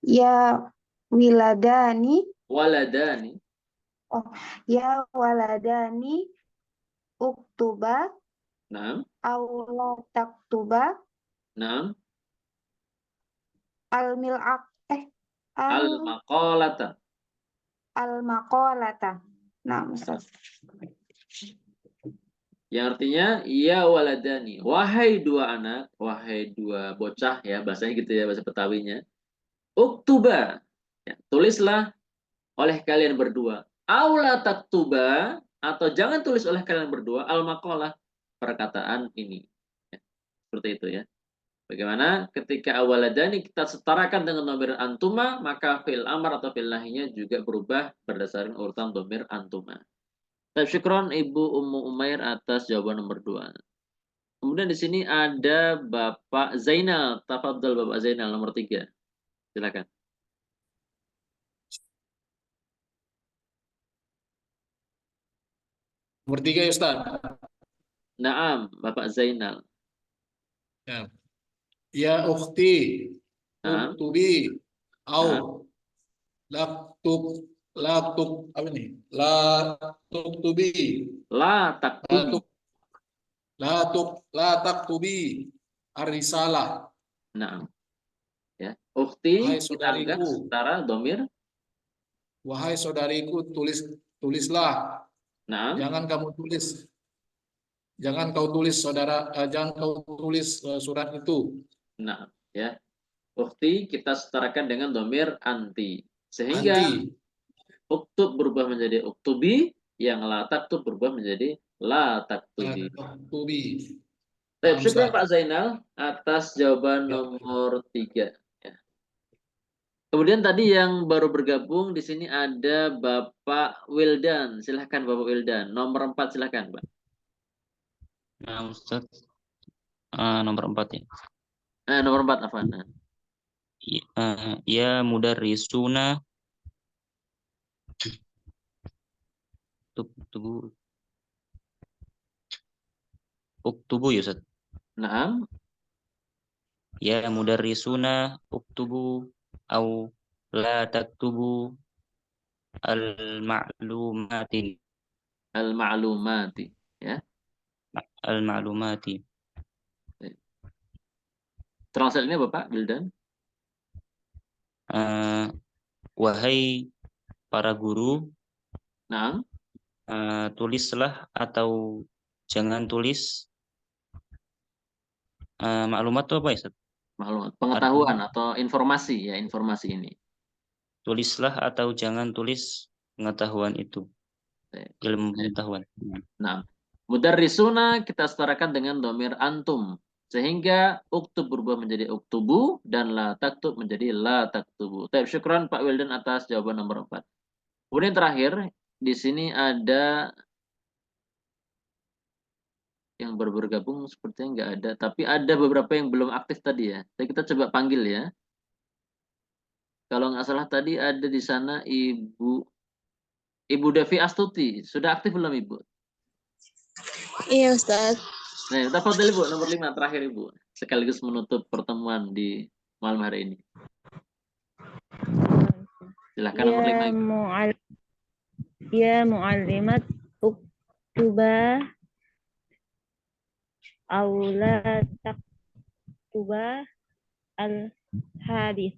Ya wiladani. Waladani. Oh, ya waladani uktuba. Naam. Aula taktuba. Naam. Al-mil'aq. Al-maqalata. Al-maqalata. Nah, Ustaz. Yang artinya, ya waladani. Wahai dua anak, wahai dua bocah ya, bahasanya gitu ya, bahasa Betawinya. Uktuba. Ya, tulislah oleh kalian berdua. Aula taktuba, atau jangan tulis oleh kalian berdua, al-maqalah, perkataan ini. Ya, seperti itu ya. Bagaimana ketika awaladani kita setarakan dengan dhamir antuma, maka fi'il amr atau fi'il nahinya juga berubah berdasarkan urutan dhamir antuma. Syukron Ibu Ummu Umair atas jawaban nomor 2. Kemudian di sini ada Bapak Zainal. Tafadhol Bapak Zainal nomor 3. Silakan. Nomor 3 ya Ustaz. Naam, Bapak Zainal. Ya. Ya ukhti, Naam. uktubi, au laktub apa nih? La tuktubi. La taktubi. La taktubi arisalah. Nah, ya. Ukhti Wahai kita angkat saudariku. setara domir. Wahai saudariku, tulislah. Nah, Jangan kamu tulis. Jangan kau tulis jangan kau tulis surat itu. nah, ya. Ukhti kita setarakan dengan domir anti. Sehingga Anti. uktub berubah menjadi uktubi, yang la taktub berubah menjadi la taktubi. Taktubi. Baik, Paham, syukur Ustaz. Pak Zainal atas jawaban Ya. nomor 3. Ya. Kemudian tadi yang baru bergabung di sini ada Bapak Wildan. Silahkan Bapak Wildan. Nomor 4 silahkan Pak. Nah, Ustaz. Nomor 4 ya. Nomor 4 apa? Ya mudarrisuna uktubu ya Ustaz. Naam. Ya mudarrisuna uktubu au la taktubu al-ma'lumati. Al-ma'lumati, ya. Al-ma'lumati. Translate-nya Bapak Wildan. Wahai para guru, Naam. Tulislah atau jangan tulis maklumat itu apa ya Ustaz? Maklumat, pengetahuan atau informasi ya, informasi ini. Tulislah atau jangan tulis pengetahuan itu. Ilmu pengetahuan. Nah, mudarrisuna kita setarakan dengan domir antum. Sehingga uktub berubah menjadi uktubu dan la taktub menjadi la taktubu. Baik, syukran Pak Wildan atas jawaban nomor 4. Kemudian terakhir, di sini ada yang baru bergabung sepertinya nggak ada, tapi ada beberapa yang belum aktif tadi ya. Jadi kita coba panggil ya. Kalau nggak salah tadi ada di sana Ibu Devi Astuti. Sudah aktif belum Ibu? Iya Ustaz. Nah, kita foto Ibu nomor 5 terakhir Ibu. Sekaligus menutup pertemuan di malam hari ini. Silakan nomor 5 Ibu. Ya mu'allimat uktuba aula taktuba al-hadis.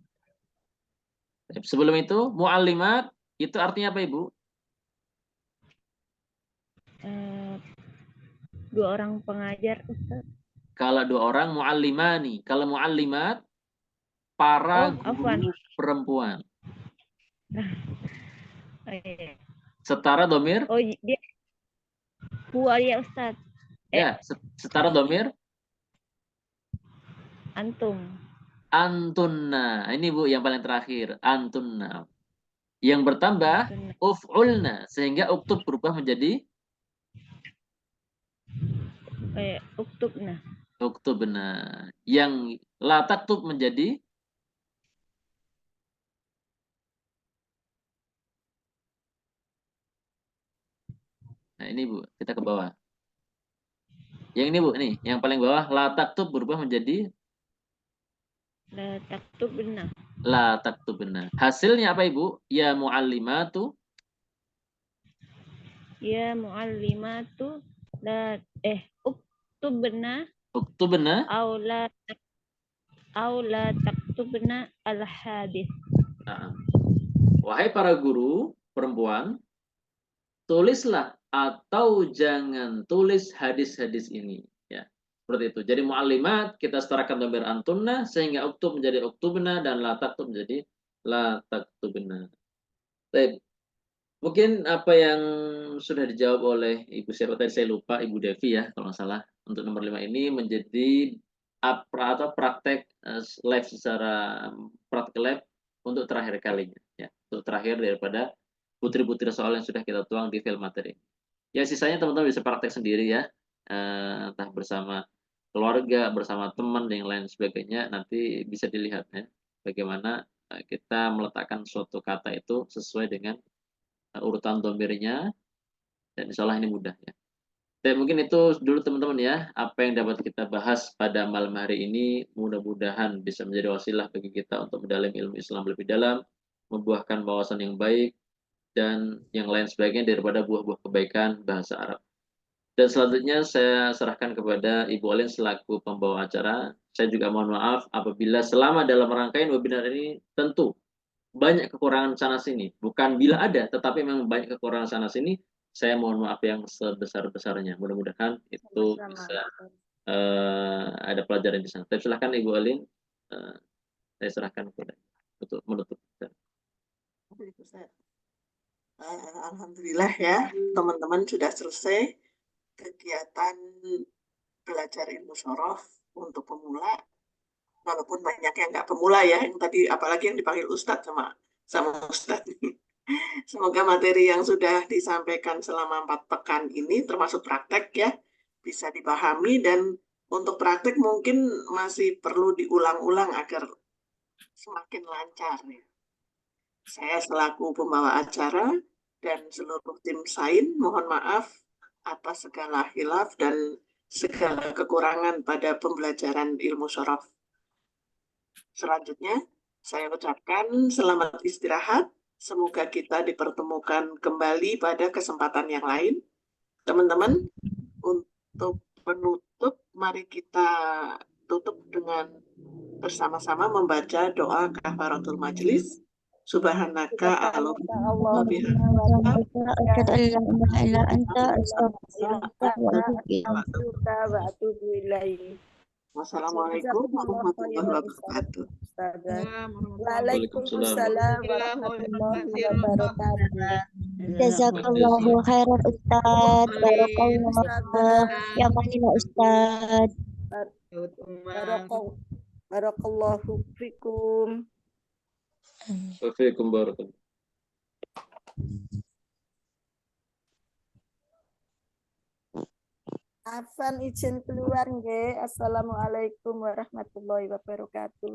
Sebelum itu, mu'allimat itu artinya apa Ibu? Dua orang pengajar Ustaz. Kalau dua orang mu'allimani. Kalau mu'allimat para guru perempuan. Setara domir? Oh, dia huwa ya Ustaz. Ya, setara domir? Antum. Antunna. Ini Bu yang paling terakhir. Antunna. Yang bertambah uf'ulna. Sehingga uktub berubah menjadi uktubna. Uktubna. Yang la taktub menjadi nah ini Bu, kita ke bawah. Yang ini Bu, nih, yang paling bawah la taktub berubah menjadi La taktubna. La taktubna. Hasilnya apa Ibu? Ya muallimatu. Ya muallimatu la uktubna. Uktubna. Aula taktubna al-hadis. Nah. Wahai para guru perempuan, tulislah atau jangan tulis hadis-hadis ini. Ya, seperti itu. Jadi muallimat kita setarakan domir antunna sehingga uktub menjadi uktubna dan la taktub menjadi la taktubna. Baik. Mungkin apa yang sudah dijawab oleh Ibu siapa tadi saya lupa, Ibu Devi ya kalau nggak salah. Untuk nomor 5 ini menjadi atau praktek live secara praktek lab untuk terakhir kalinya ya. Untuk terakhir daripada putri-putri soal yang sudah kita tuang di film materi. Ya sisanya teman-teman bisa praktek sendiri ya. Entah bersama keluarga, bersama teman dan yang lain sebagainya, nanti bisa dilihat ya bagaimana kita meletakkan suatu kata itu sesuai dengan urutan domirnya, dan insya Allah ini mudah ya. Dan mungkin itu dulu teman-teman ya, apa yang dapat kita bahas pada malam hari ini, mudah-mudahan bisa menjadi wasilah bagi kita untuk mendalami ilmu Islam lebih dalam, membuahkan wawasan yang baik, dan yang lain sebagainya daripada buah-buah kebaikan bahasa Arab. Dan selanjutnya saya serahkan kepada Ibu Olin selaku pembawa acara. Saya juga mohon maaf apabila selama dalam rangkaian webinar ini tentu banyak kekurangan sana sini. Bukan bila ada, tetapi memang banyak kekurangan sana sini. Saya mohon maaf yang sebesar-besarnya. Mudah-mudahan itu bisa ada pelajaran di sana. Tapi silahkan Ibu Olin, saya serahkan kepada untuk menutup. Alhamdulillah ya, teman-teman sudah selesai kegiatan belajar ilmu syaraf untuk pemula. Walaupun banyak yang nggak pemula ya, yang tadi apalagi yang dipanggil Ustadz sama Ustadz. Semoga materi yang sudah disampaikan selama 4 pekan ini termasuk praktek ya, bisa dipahami, dan untuk praktek mungkin masih perlu diulang-ulang agar semakin lancar ya. Saya selaku pembawa acara dan seluruh tim Sain mohon maaf atas segala khilaf dan segala kekurangan pada pembelajaran ilmu syaraf. Selanjutnya, saya ucapkan selamat istirahat. Semoga kita dipertemukan kembali pada kesempatan yang lain. Teman-teman, untuk penutup, mari kita tutup dengan bersama-sama membaca doa kafaratul majlis. Subhanaka Allahumma bihamdika wa atubu ilaik. Wassalamualaikum warahmatullahi wabarakatuh. Waalaikumsalam warahmatullahi wabarakatuh. Jazakallahu khairan Ustaz. Barakallah. Ya manila Ustaz. Barakallahu fikum. Wafikum barakallah. Afan izin keluar nggih. Assalamualaikum warahmatullahi wabarakatuh.